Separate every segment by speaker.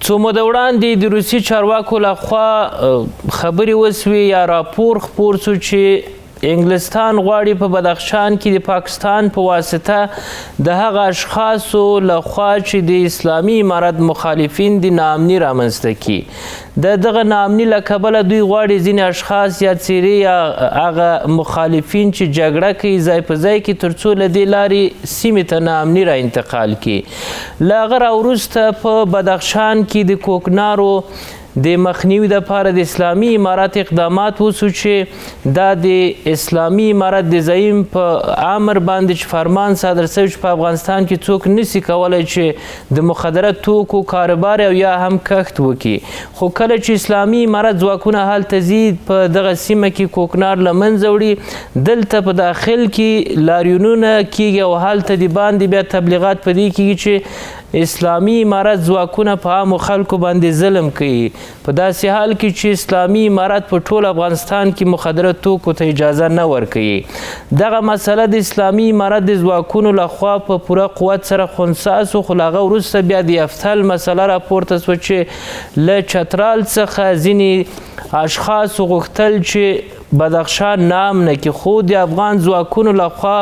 Speaker 1: څو موده وړاندې د روسي چارواکو لخوا خبرې وسوې یا راپور خپور سو چې انګلستان غواړي په بدخشان کې د پاکستان په واسطه د هغه اشخاصو لخوا چې د اسلامي امارت مخالفین دي ناامني رامنځته کړي. د دغه ناامني له کبله دوی غواړي ځینې اشخاص یا څیرې یا هغه مخالفین چې جګړه کوي ځای په ځای کې تر څو له دې لارې سیمې ته ناامني را انتقال کړي. له هغه راوروسته په بدخشان کې د کوکنارو د مخنیوي دپاره د اسلامي امارت اقدامات وسو چې دا د اسلامي امارت د زعیم په امر باندې چې فرمان صادر شوی چې په افغانستان کې څوک نشي کولی چې د مخدره توکو کاروبار او یا هم کښت وکړي. خو کله چې اسلامي امارت ځواکونه هلته ځي په دغه سیمه کې کوکنار له منځه وړي، دلته په داخل کې لاریونونه کیږي او هلته د باندې بیا تبلیغات په دې کیږي چې اسلامي امارت ځواکونه په عامو خلکو باندې ظلم کوي، په داسې حال کې چې اسلامي امارت په ټول افغانستان کې مخدره توکو ته اجازه نه ورکوي. دغه مسله د اسلامي امارت د ځواکونو لخوا په پوره قوت سره خنثی سو، خو له هغه وروسته بیا د یفتل مسله راپورته سوه چې له چترال څخه ځینې اشخاصو غوښتل چې بدخشان نامنه کړي، خو د افغان ځواکونو لخوا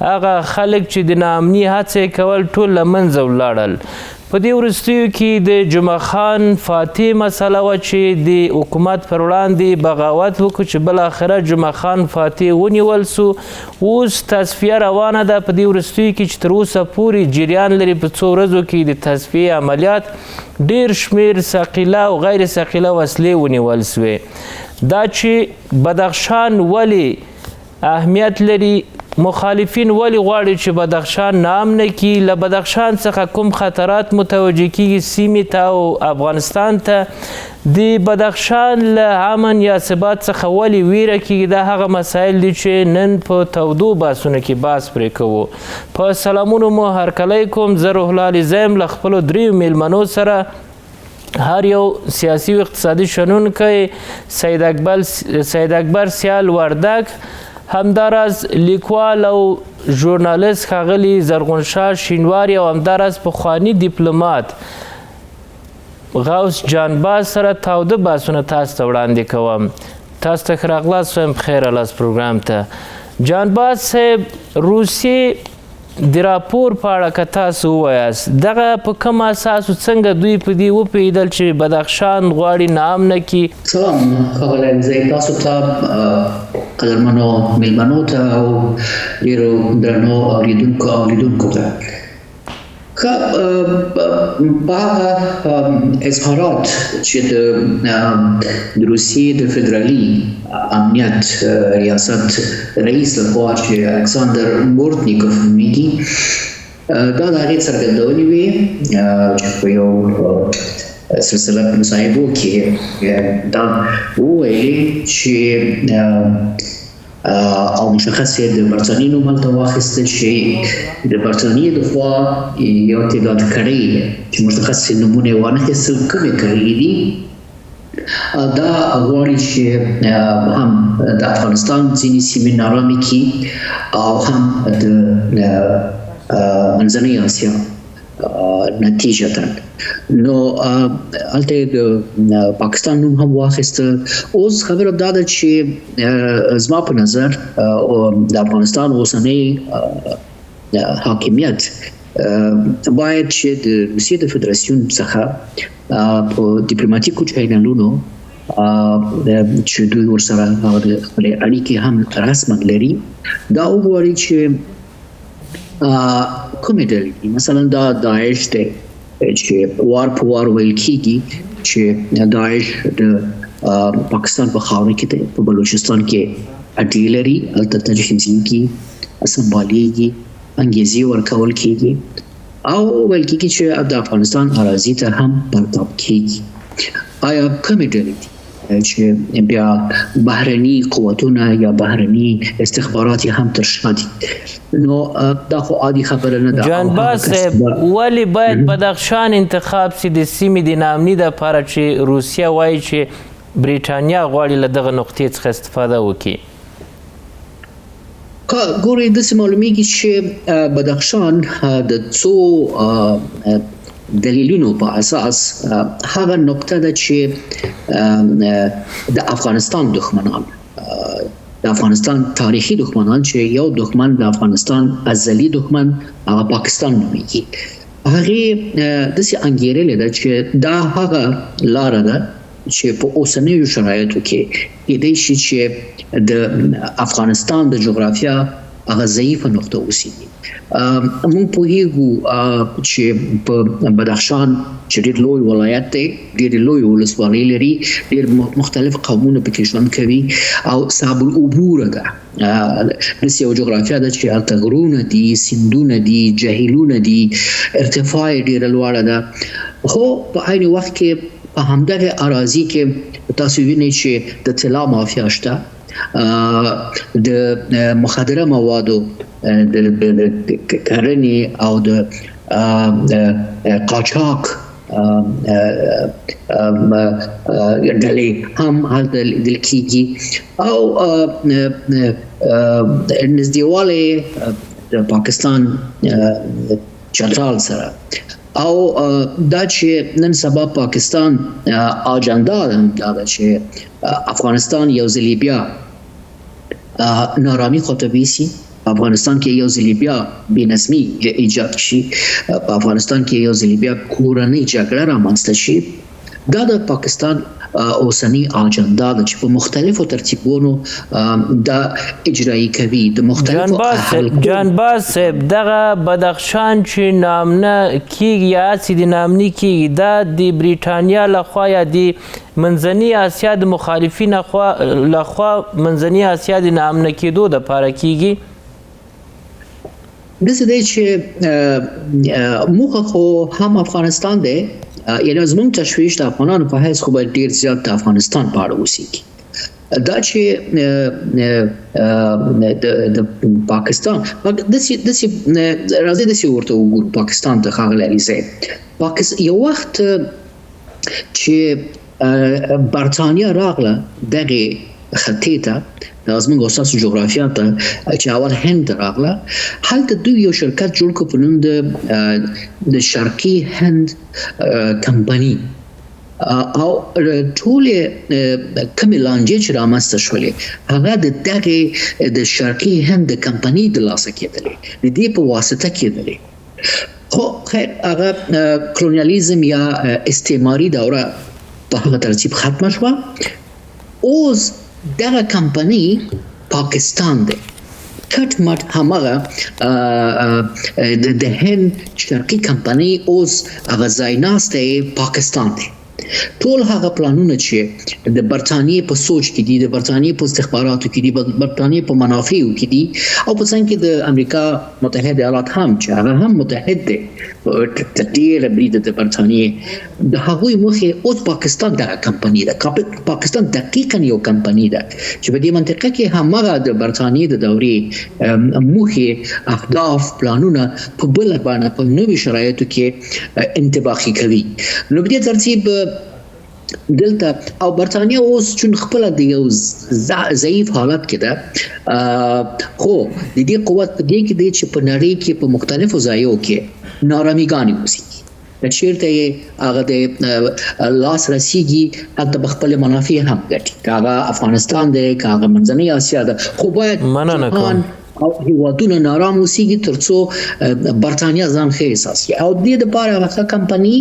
Speaker 1: هغه خلک چې د ناامني هڅې کول ټول له منځه ولاړل. په دې وروستیو کې د جمعه خان فاتح مسله وه چې د حکومت پر وړاندې بغاوت وکړو چې بالاخره جمعه خان فاتح ونیول سو. اوس تصفیه روانه ده په دې وروستیو کې چې تر اوسه پورې جریان لري. په څو ورځو کې د تصفیې عملیات ډیر شمیر ثقیله او غیر ثقیله وسلې ونیول سوې. دا چې بدخشان ولې اهمیت لري، مخالفین ولی غواړي چې بدخشان نامنه کړي، له بدخشان څخه کوم خطرات متوجه کیږي سیمې ته او افغانستان ته، د بدخشان له امن یا ثبات څخه ولی ویره کیږي، دا هغه مسایل دي چې نن په تودو بحثونو کې بحث پرې کوو. په سلامونو مو هرکلی کوم، زه روح الله علي زه یم له خپلو دریو میلمنو سره. هر یو سیاسي و اقتصادي شنونکی سید اکبر سیال وردک، همداراز لیکوال او ژورنالیست ښاغلي زرغونشاه شینواري او همداراز پخواني دیپلومات غوث جانباز سره تاوده بحثونه تاسو ته وړاندې کوم. تاسو ته ښه راغلاست وایم، پخیر راغلاست پروګرام ته. جانباز صاحب، روسیې د راپور په اړه که تاسو ووایاست، دغه په کوم اساس څنګه دوی په دې وپوهېدل چې بدخشان غواړي ناامنه کړي؟
Speaker 2: سلام ښاغلی زه تاسو ته قدرمنو میلمنو ته او ډېرو درنو اوریدونکو ته په هغه اظهارات چې د روسیې د فدرالي امنیت ریاست رئیس لخوا چې الکساندر بورتنیکوف نومیږي، دا د هغې څرګندونې وې چې په یو سلسله مصاحبو کې دا وویلې چې او مشخص د برطانیې نوم هلته واخیستل چې د برطانیې لخوا یو تعداد کړۍ چې مشخص نومونه یې وانخیستل کومې کړۍ دي، دا غواړي چې هم د افغانستان ځینې سیمې نارامې کړي او هم د منځنۍ اسیا نتیجه. نو هلته د پاکستان نوم هم واخیسته. اوس خبره دا ده چې زما په نظر د افغانستان اوسنی حاکمیت باید چې د روسیې د فدراسیون څخه په ډیپلوماتیکو چینلونو چې دوی ورسره خپلې اړیکې هم رسما لري، دا وغواړي چې کومې ډلې دي، مثلا دا داعش دی چې وار په وار ویل کېږي چې داعش د پاکستان په خاوره کې دی، په بلوچستان کې اډې لري، هلته تجهیزېږي، سمبالېږي، انګېزې ورکول کېږي او ویل کېږي چې د افغانستان اراضي ته هم پرتاب کېږي. آیا کومې ډلې دي چې بیا بهرني قوتونه یا بهرني استخبارات هم تر شا دي؟ نو دا خو عادي خبره نه ده.
Speaker 1: جانباز صاحب، ولې باید بدخشان انتخاب سي د سیمې د ناامني دپاره چې روسیه وایي چې بریټانیا غواړي له دغه نقطې څخه استفاده وکړي؟
Speaker 2: ګورئ، داسې معلومیږي چې بدخشان د څو دلیلونو په اساس هغه نقطه ده چې د افغانستان دښمنان د افغانستان تاریخي دښمنان چې یو دښمن د افغانستان ازلي دښمن هغه پاکستان نومیږي هغه داسې انګیرلې ده چې دا هغه لاره ده چې په اوسنیو شرایطو کې کېدای شي چې د افغانستان د جغرافیا هغه ضعیفه نقطه اوسېږي. موږ پوهیږو چې په بدخشان چې ډېر لوی ولایت دی، ډېرې لوی ولسوالۍ لري، ډېر مختلف قومونه پکې ژوند کوي او صعب العبوره ده. داسې یو جغرافیا ده چې هلته غرونه دي، سیندونه دي، جهیلونه دي، ارتفاع یې ډېره لوړه ده. خو په عین وخت کې په همدغه اراضي کې تاسو وینئ چې د طلا مافیا شته، د مخدره موادو د کرنې او د قاچاق ډلې هم هلته لیدل کېږي او نږدېوالی د پاکستان چترال سره او دا چې نن سبا پاکستان اجنډا ده چې افغانستان یو ځل بیا نارامي خواته بیسي، افغانستان کې یو ځل بیا بېنظمي ایجاد شي، په افغانستان کې یو ځل بیا کورنۍ جګړه رامنځته شي. دا د پاکستان اوسنی اجنډا ده چې په مختلفو ترتیبونو دا اجرایی کوي. د مختلفو
Speaker 1: جانباز صاحب دغه بدخشان چې نامنه کیږي یا هسې د نامني کیږي دا د بریټانیا لخوا یا د منځني اسیا د مخالفین لخوا منځني اسیا د نامنه کېدو دپاره کیږي؟
Speaker 2: داسې دی چې موږ خو هم افغانستان دی، یعنی زموږ تشویش د افغانانو په حیث خو باید ډېر زیات د افغانستان په اړه اوسېږي. دا چې د پاکستان داسې راځئ داسې ورته وګورو پاکستان ته ښاغلی علي صاحب. یو وخت چې برطانیه راغله دغې خطې ته، زموږ ستاسو جغرافیا ته چې اول هند ته راغله، هلته دوی یو شرکت جوړ کړ په نوم د شرقي هند کمپني او ټولې کومې لانجې چې رامنځته شولې هغه د دغې د شرقي هند د کمپنۍ د لاسه کېدلې، د دې په واسطه کېدلې. خو خیر هغه کلونیالیزم یا استعماري دوره په هغه ترتیب ختمه شوه. اوس دغه کمپنۍ پاکستان دی، کټ مټ همغه د هند شرقي کمپنۍ اوس هغه ځای ناستی پاکستان دی. ټول هغه پلانونه چې د برطانیې په سوچ کې دي، د برطانیې په استخباراتو کې دي، د برطانیې په منافعو کې دي او په څنګ کې د امریکا متحده ایالات هم چې هغه هم متحد دی تر ډېره بریده د برطانیې، د هغوی موخې اوس پاکستان دغه کمپنۍ ده. پاکستان دقیقا یو کمپنۍ ده چې په دې منطقه کې همغه د برطانیې د دورې موخې، اهداف، پلانونه په بله بڼه په نوي شرایطو کې انطباقي کوي. نو په دې ترتیب دلته او برطانیه اوس چون خپله د یو ضعیف حالت کې ده، خو د دې قوت په دې کې دی چې په نړۍ کې په مختلفو ځایو کې نارامیګانې اوسېږي، چیرته یې هغه د لاس رسیږي هلته به خپلې منافع هم ګټي، که هغه افغانستان دی که هغه منځنۍ اسیا ده، خو باید جهان او هیوادونه نارام اوسېږي تر څو برطانیه ځان ښه احساس کړي. او دې دپاره هغه کمپنۍ،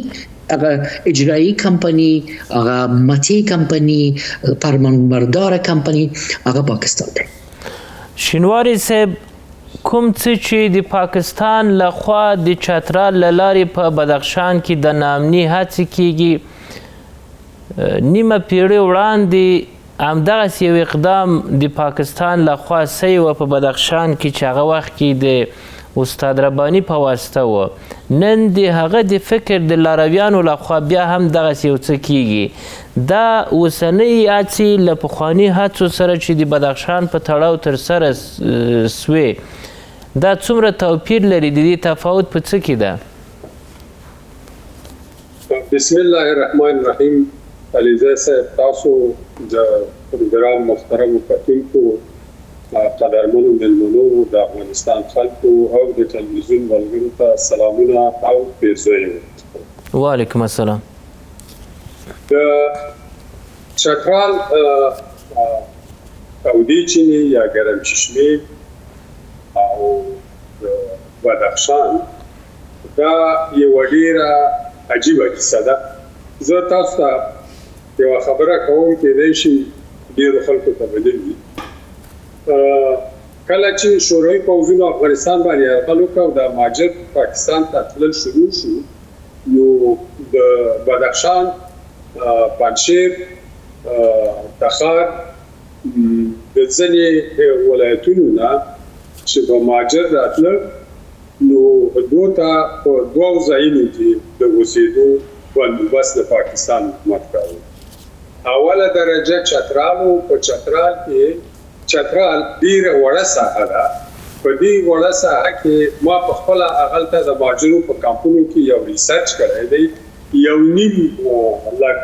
Speaker 2: هغه اجرایی کمپنۍ، هغه متي کمپنۍ، فرمانبرداره کمپنۍ هغه پاکستان دی.
Speaker 1: شینواري صاحب کوم څه چې د پاکستان لخوا د چترال له لارې په بدخشان کې د نامني هڅې کیږي، نیمه پیړۍ وړاندې همدغسې یو اقدام د پاکستان لخوا سوی و په بدخشان کې چې هغه وخت کې د استاد رباني په واسطه و. نن د هغه د فکر د لارویانو لخوا بیا هم دغسې یو څه کیږي. دا اوسنۍ هڅې له پخواني هڅو سره چې د بدخشان په تړاو ترسره سوې دا څومره توپیر لري؟ د دې تفاوت په څه کې ده؟
Speaker 3: بسم الله الرحمن الرحیم. علیزی صاحب، تاسو د پروګرام محترمو کتونکو، قدرمنو مېلمنو، د افغانستان خلکو او د تلویزیون ملګرو ته سلامونه او پیرزویې.
Speaker 1: وعلیکم السلام.
Speaker 3: د چترال تودې چینې یا ګرم چشمې او د بدخشان دا یوه ډېره عجیبه کیسه ده. زه تاسو ته یوه خبره کوم، کېدای شي ډېرو خلکو ته بدل وي. کله چې شوروي پوځونو افغانستان باندې یرغل وکړ او د مهاجر پاکستان ته تلل شروع شو، نو د بدخشان، پنجشیر، تخار د ځینې ولایتونو نه چې به مهاجر راتله، نو دوی ته په دوو ځایونو کې د اوسېدو بندوبست د پاکستان حکومت کاوه. اوله درجه چترال و. په چترال کې چترال ډېره وړه ساحه ده. په دې وړه ساحه کې ما په خپله هغلته د مهاجرو په کمپونو کې یو ریسرچ کړی دی. 1.5 لک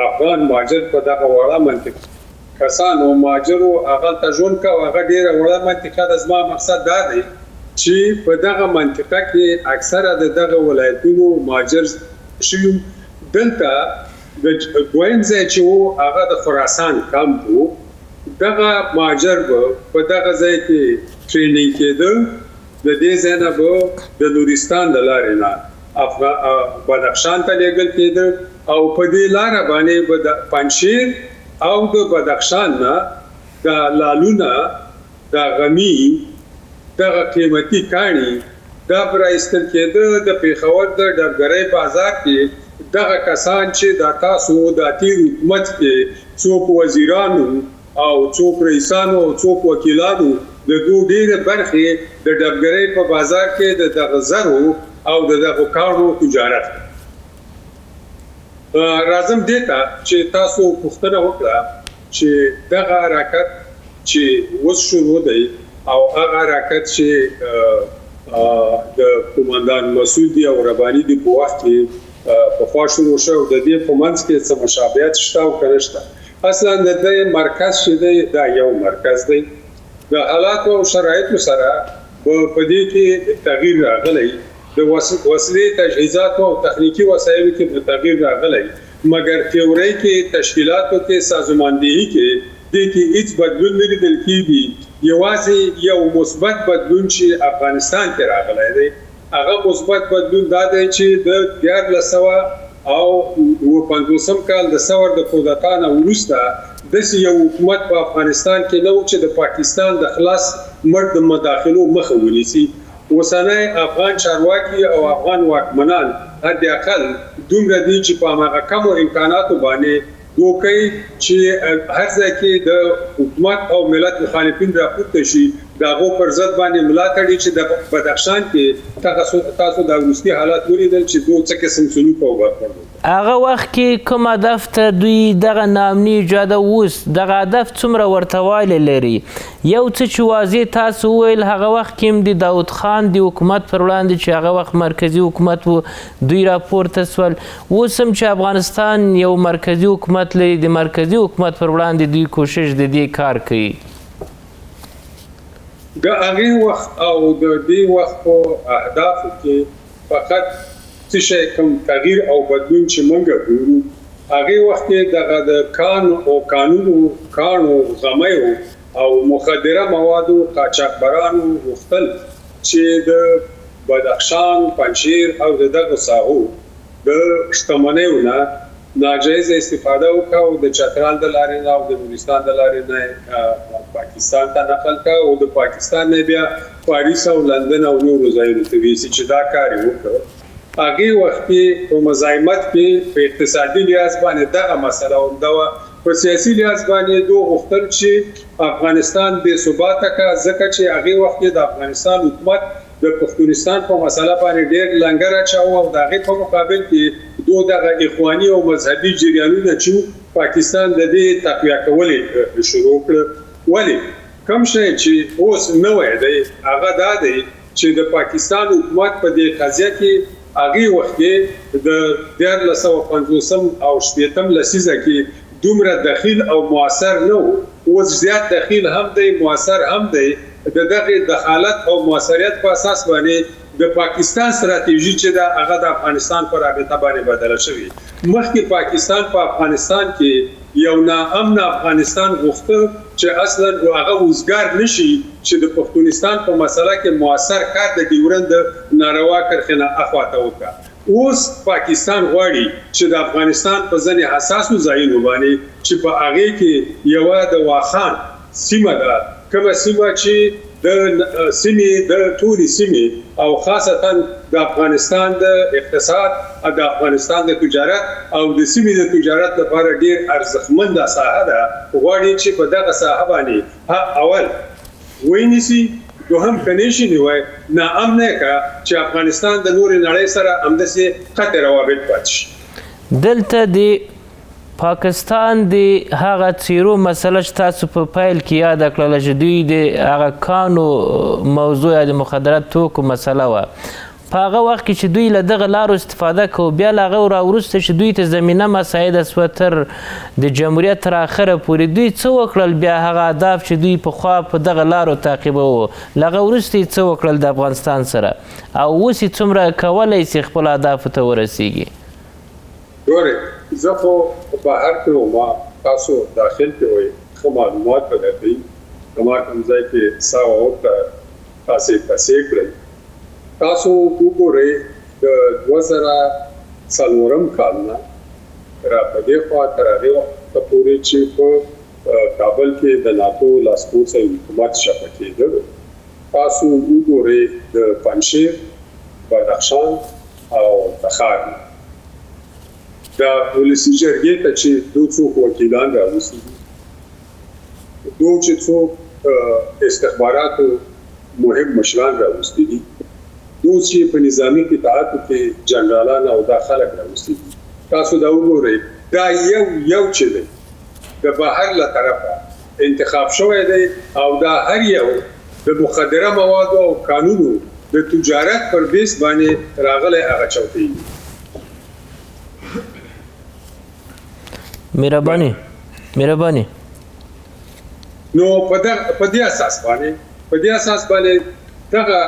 Speaker 3: افغان مهاجر په دغه وړه منطقه کسانو مهاجرو هغلته ژوند کوه. هغه ډېره وړه منطقه ده. زما مقصد دا دی چې په دغه منطقه کې اکثره د دغه ولایتونو مهاجر شوي. دلته د دویم ځای چې و هغه د خراسان کمپ و. دغه مهاجر به په دغه ځای کې ټرینینګ کېده. د دې ځای نه به د نورستان د لارې نه بدخشان ته لیږل کېده او په دې لاره باندې به د پنجشیر او د بدخشان نه د لالونه، د غمی، دغه قیمتي کاڼي دا به راایستل کېده. د پېښور د ډبګرۍ بازار کې دغه کسان چې دا تاسو د تېر حکومت کې څوک وزیرانو او څوک رئیسانو او څوک وکیلانو د دوی ډېرې برخې د ډبګرۍ په بازار کې د دغه زرو او د دغه کاڼو تجارت. راځم دې ته چې تاسو پوښتنه وکړه چې دغه حرکت چې اوس شروع دی او هغه حرکت چې د قومندان مسعود او رباني د په وخت کې پخوا شروع شو، د دې په منځ کې څه مشابهت شته او که نشته؟ اصلا د دې مرکز چې دی دا یو مرکز دی. د حالاتو او شرایطو سره په دې کې تغییر راغلی. د وسلې، تجهیزاتو او تخنیکي وسایلو کې تغییر راغلی، مګر تیورۍ کې، تشکیلاتو کې، سازماندهي کې دې کې هیڅ بدلون نه لیدل کېږي. یوازې یو مثبت بدلون چې افغانستان کې راغلی دی، هغه مثبت بدلون دا دی چې د 1950 کال د ثور د کودتا نه وروسته داسې یو حکومت په افغانستان کې نه و چې د پاکستان د خلاص مړ د مداخلو مخه ونیسي. اوسنی افغان چارواکي او افغان واکمنان حد اقل دومره دي چې په هماغه کمو امکاناتو باندې دوی چې هر ځای کې د حکومت او ملت مخالفین راپورته شي د هغو پر ضد باندې ملا تړي. چې د بدخشان کې تاسو د وروستي حالات ولیدل چې دوی څه قسم سلوک وکړ.
Speaker 1: هغه وخت کې کوم هدف ته دوی دغه ناامني ایجاده، اوس دغه هدف څومره ورته والی لري؟ یو څه چې واضح تاسو وویل هغه وخت کې هم د داود خان د حکومت پر وړاندې چې هغه وخت مرکزي حکومت و دوی راپورته سول. اوس هم چې افغانستان یو مرکزي حکومت لري، د مرکزي حکومت پر وړاندې دوی کوشش د دې کار کوي.
Speaker 3: د هغې وخت او د دې وخت په اهدافو کې فقط څه شی کوم تغییر او بدلون چې موږ ګورو، هغې وخت کې دغه د کانونو، غمیو او مخدره موادو قاچاقبرانو غوښتل چې د بدخشان، پنجشیر او د دغو ساحو د شتمنیو نه ناجایزه استفاده وکړه او د چترال د لارې نه او د نورستان د لارې نه پاکستان ته نقل کړه او د پاکستان نه بیا پاریس او لندن او نورو ځایونو ته ویسي چې دا کار یې وکړ. هغې وخت کې په مزاحمت کې په اقتصادي لحاظ باندې دغه مسله همدا وه. په سیاسي لحاظ باندې دوی غوښتل چې افغانستان بې ثباته کړه، ځکه چې هغې وخت کې د افغانستان حکومت د پښتونستان په مسله باندې ډېر لنګر اچاوه او د هغې په مقابل کې دوی دغه اخواني او مذهبي جریانونه چې پاکستان د دې تقویه کولې شروع کړه. ولې؟ کوم شی چې اوس نوی دی هغه دا دی چې د پاکستان حکومت په دې قضیه کې هغې وخت کې د 1950 او 60 لسیزه کې دومره دخیل او مؤثر نه و. اوس زیات دخیل هم دی، مؤثر هم دی، د دغه دخالت او موثریت په اساس باندې د پاکستان ستراتیژي چې دا هغه د افغانستان پر رابطه باندې بدله شوې. مخکې پاکستان په افغانستان کې یو ناامن افغانستان غوښته چې اصلا هغه وزګار نشي چې د پښتونستان په مسله کې موثر کار د ډیورند ناروا کرښې نه اخواته وکړه. اوس پاکستان غواړي چې د افغانستان په ځینې حساسو ځایونو باندې چې په هغې کې یوه د واخان سیمه ده، کومه سیمه چې د سیمې د ټولې سیمې او خاصتا د افغانستان د اقتصاد او د افغانستان د تجارت او د سیمې د تجارت لپاره ډېر ارزښتمنده ساحه ده، غواړي چې په دغه ساحه باندې اول ونیسي، دوهم کنیشي نیوي ناامنه کا چې افغانستان د نورې نړۍ سره همداسې قطع روابط پاتې شي.
Speaker 1: دلته د پاکستان د هغه څیرو مسله چې تاسو په پیل کې یاده کړله چې دوی د هغه کانو موضوع یا د مخدرات توکو مسله وه، په هغه وخت کې چې دوی له دغه لارو استفاده کوو، بیا له هغه راوروسته چې دوی ته زمینه مساعده سوه تر د جمهوریت تر اخره پورې، دوی څه وکړل بیا هغه اهداف چې دوی پخوا په دغه لارو تعقیبوو، له هغه وروسته یې څه وکړل د افغانستان سره او اوس یې څومره کولی سي خپلو اهدافو ته ورسیږي؟
Speaker 3: ګورئ، زه خو په بهر کې وم، تاسو داخل کې وئ، ښه معلومات به درکوي. زما کوم ځای کې سا ورته تاسې پیسې کړئ. تاسو وګورئ د 2004 کال نه را په دې خوا تر هغې وخته پورې چې په کابل کې د ناتو لاسپوڅی حکومت شپه کېده، تاسو وګورئ د پنجشیر، بدخشان او تخار د ولسي جرګې ته چې دوی څوک وکیلان راوستي دي، دوی چې څوک استخباراتو مهم مشران راوستي دي، دوی چې په نظامي قطاعاتو کې جنرالان او دا خلک راوستي دي، تاسو دا وګورئ. دا یو چې دی د بهر له طرفه انتخاب شوی دی او دا هر یو د مخدره موادو او قانونو د تجارت پر بیس باندې راغلی هغه چوکۍ دي.
Speaker 1: مهرباني
Speaker 3: نو په دې اساس باندې دغه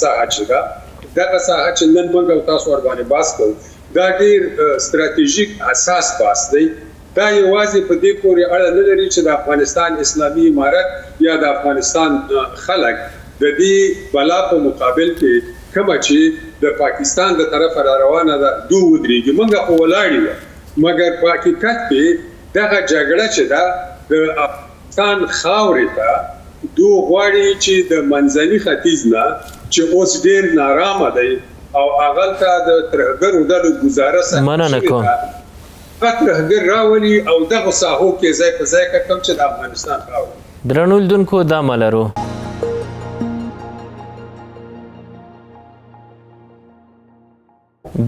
Speaker 3: ساحه چې دغه ساحه چې نن موږ او تاسو ورباندې بحث کوو، دا ډېر ستراتیژیک اساس بحث دی. دا یوازې په دې پورې اړه نه لري چې د افغانستان اسلامي امارت یا د افغانستان خلک د دې بلا په مقابل کې کومه چې د پاکستان د طرفه را روانه ده دوی ودرېږي. موږ خو ولاړ یو، مګر په حقیقت کې دغه جګړه چې ده د افغانستان خاورې ته دوی غواړي چې د منځني ختیځ نه چې اوس ډېر نارامه دی او هغلته د ترهګرو ډلو ګزاره
Speaker 1: مننه کوم
Speaker 3: ترهګر راولي او دغه ساحو کې ځای په ځای کوم چې د افغانستان خاوره.
Speaker 1: درنو لیدونکو دا ملرو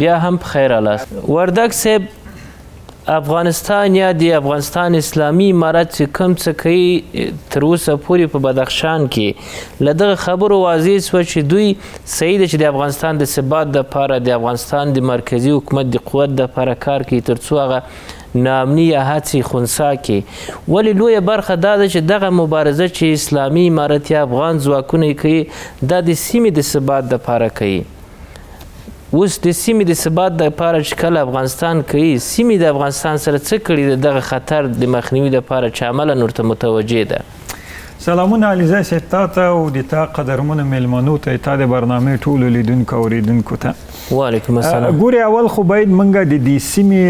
Speaker 1: بیا هم بخیر الاست. وردک صاحب، افغانستان یا د افغانستان اسلامي امارت چې کوم څه کوي تر اوسه پورې په بدخشان کې له دغه خبرو واضح شوه چې دوی صحیح ده چې د افغانستان د ثبات دپاره د افغانستان د مرکزي حکومت د قوت دپاره کار کوي تر څو هغه ناامني یا هڅې خنثی کړي. ولې لویه برخه دا ده چې دغه مبارزه چې اسلامي امارت یا افغان ځواکونه کوي دا د سیمې د ثبات دپاره کوي. اوس د سیمې د ثبات دپاره چې کله افغانستان کوي، سیمې د افغانستان سره څه کړي د دغه خطر د مخنیوي دپاره چې عملا ورته متوجه ده؟
Speaker 4: سلامونه علیزی صاحب تا ته او د تا قدرمنو میلمنو ته، تا د برنامې ټولو لیدونکو او اوریدونکو ته
Speaker 1: وعلیکم السلام.
Speaker 4: ګورې، اول خو باید موږ د دې سیمې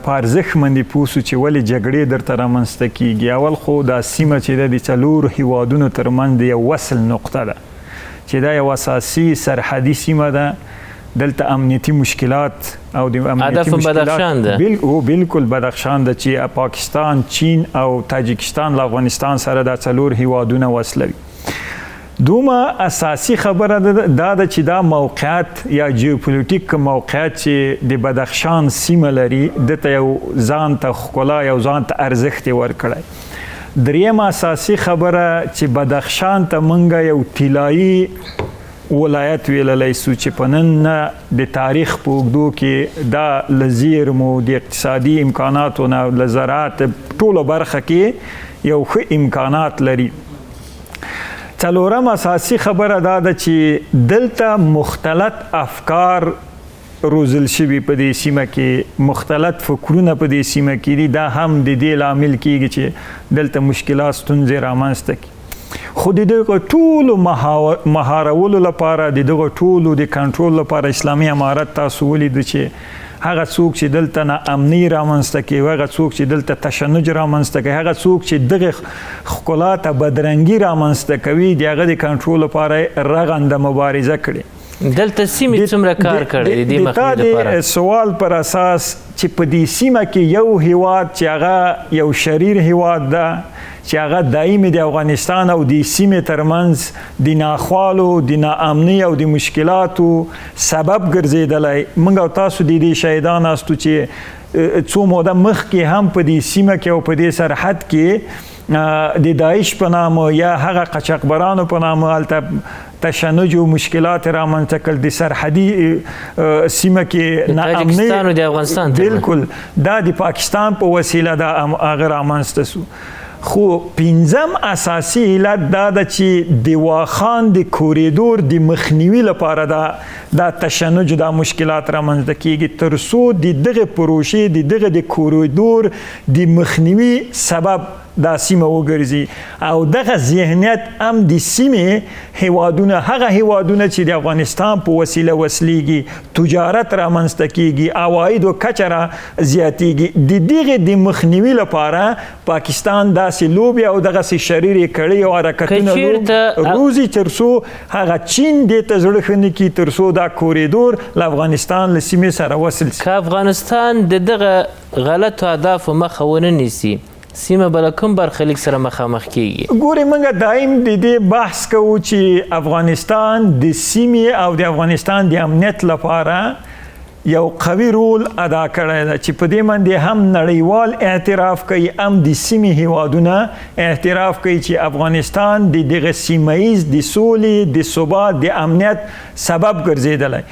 Speaker 4: په ارزښت باندې پوه سو چې ولې جګړې درته رامنځته کیږي. اول خو دا سیمه چې ده د څلورو هیوادونو ترمنځ د یو وصل نقطه ده چې دا یو اساسي سرحدي سیمه ده. دلته امنیتي مشکلات او د امنیتي مشکلات بالکل بدخشان ده چې پاکستان، چین او تاجکستان له افغانستان سره دا څلور هیوادونه وصلوي. دومره اساسي خبره دا ده چې دا موقعیت یا جیوپولیټیک موقعیت چې د بدخشان سیمه لري دته یو ځان ته ښکلا، یو ځان ته ارزښت یې ورکړی. دریم اساسي خبره چې بدخشان ته موږ یو طلایي ولایت ویللی سو چې په نن د تاریخ په اوږدو کې دا له زیرمو د اقتصادي امکاناتو نه له زراعت ټولو برخه کې یو ښه امکانات لري. څلورم اساسي خبره دا ده چې دلته مختلط افکار روزل شوي په دې سیمه کې، مختلط فکرونه په دې سیمه کې دي. دا هم د دې لامل کیږي چې دلته مشکلات ستونزې رامنځته کړي. خو د دغه ټولو مهارولو لپاره، د دغه ټولو د کنټرول لپاره اسلامي امارت تاسو ولیدو چې هغه څوک چې دلته ناامني رامنځته کوي، هغه څوک چې دلته تشنج رامنځته کوي، هغه څوک چې دغه ښکلا ته بدرنګي رامنځته کوي، د هغه د کنټرول لپاره رغنده مبارزه کړې.
Speaker 1: دلته سیمې څومره کار کړی د دې مخنیوي لپاره؟
Speaker 4: د سوال پر اساس چې په دې سیمه کې یو هیواد چې هغه یو شریر هیواد ده، چې هغه دایمي د افغانستان او د سیمې ترمنځ د ناخوالو، د ناامنۍ او د مشکلاتو سبب ګرځېدلی. موږ او تاسو د دې شاهدان یاستو چې څو موده مخکې هم په دې سیمه کې او په دې سرحد کې د داعش په نامه یا هغه قاچاقبرانو په نامه هلته تشنج او مشکلات رامنځته کړل. د سرحدي سیمه کې ناامنۍ،
Speaker 1: پاکستان او د افغانستان
Speaker 4: بالکل دا د پاکستان په وسیله دا هغه رامنځته سو. خو پنځم اساسي علت دا ده چې د واخان د کوریدور د مخنیوي لپاره دا تشنج، دا مشکلات رامنځته کیږي، تر څو د دغه پروژې، د دغه د کوریدور د مخنیوي سبب دا سیمه وګرځي. او دغه ذهنیت هم د سیمې هیوادونه، هغه هیوادونه چې د افغانستان په وسیله وسلیږي، تجارت رامنځته کیږي، عوایدو کچه را زیاتیږي، د دغه د مخنیوي لپاره پاکستان داسې لوبې او دغسې شریرې کړۍ او حرکتونه روزي تر څو هغه چین دې ته زړه ښه نه کړي، تر څو دا کوریدور له افغانستان له سیمې سره وصل شي.
Speaker 1: که افغانستان د دغه غلطو اهدافو مخه ونه نیسي، سیمه به له کوم برخلیک سره مخامخ کیږي؟
Speaker 4: ګورې موږ دایم د دې بحث کوو چې افغانستان د سیمې او د افغانستان د امنیت لپاره یو قوي رول ادا کړی ده، چې په دې باندې هم نړیوال اعتراف کوي، هم د سیمې هیوادونه اعتراف کوي چې افغانستان د دغه سیمهییز د سولې، د ثبات، د امنیت سبب ګرځېدلی.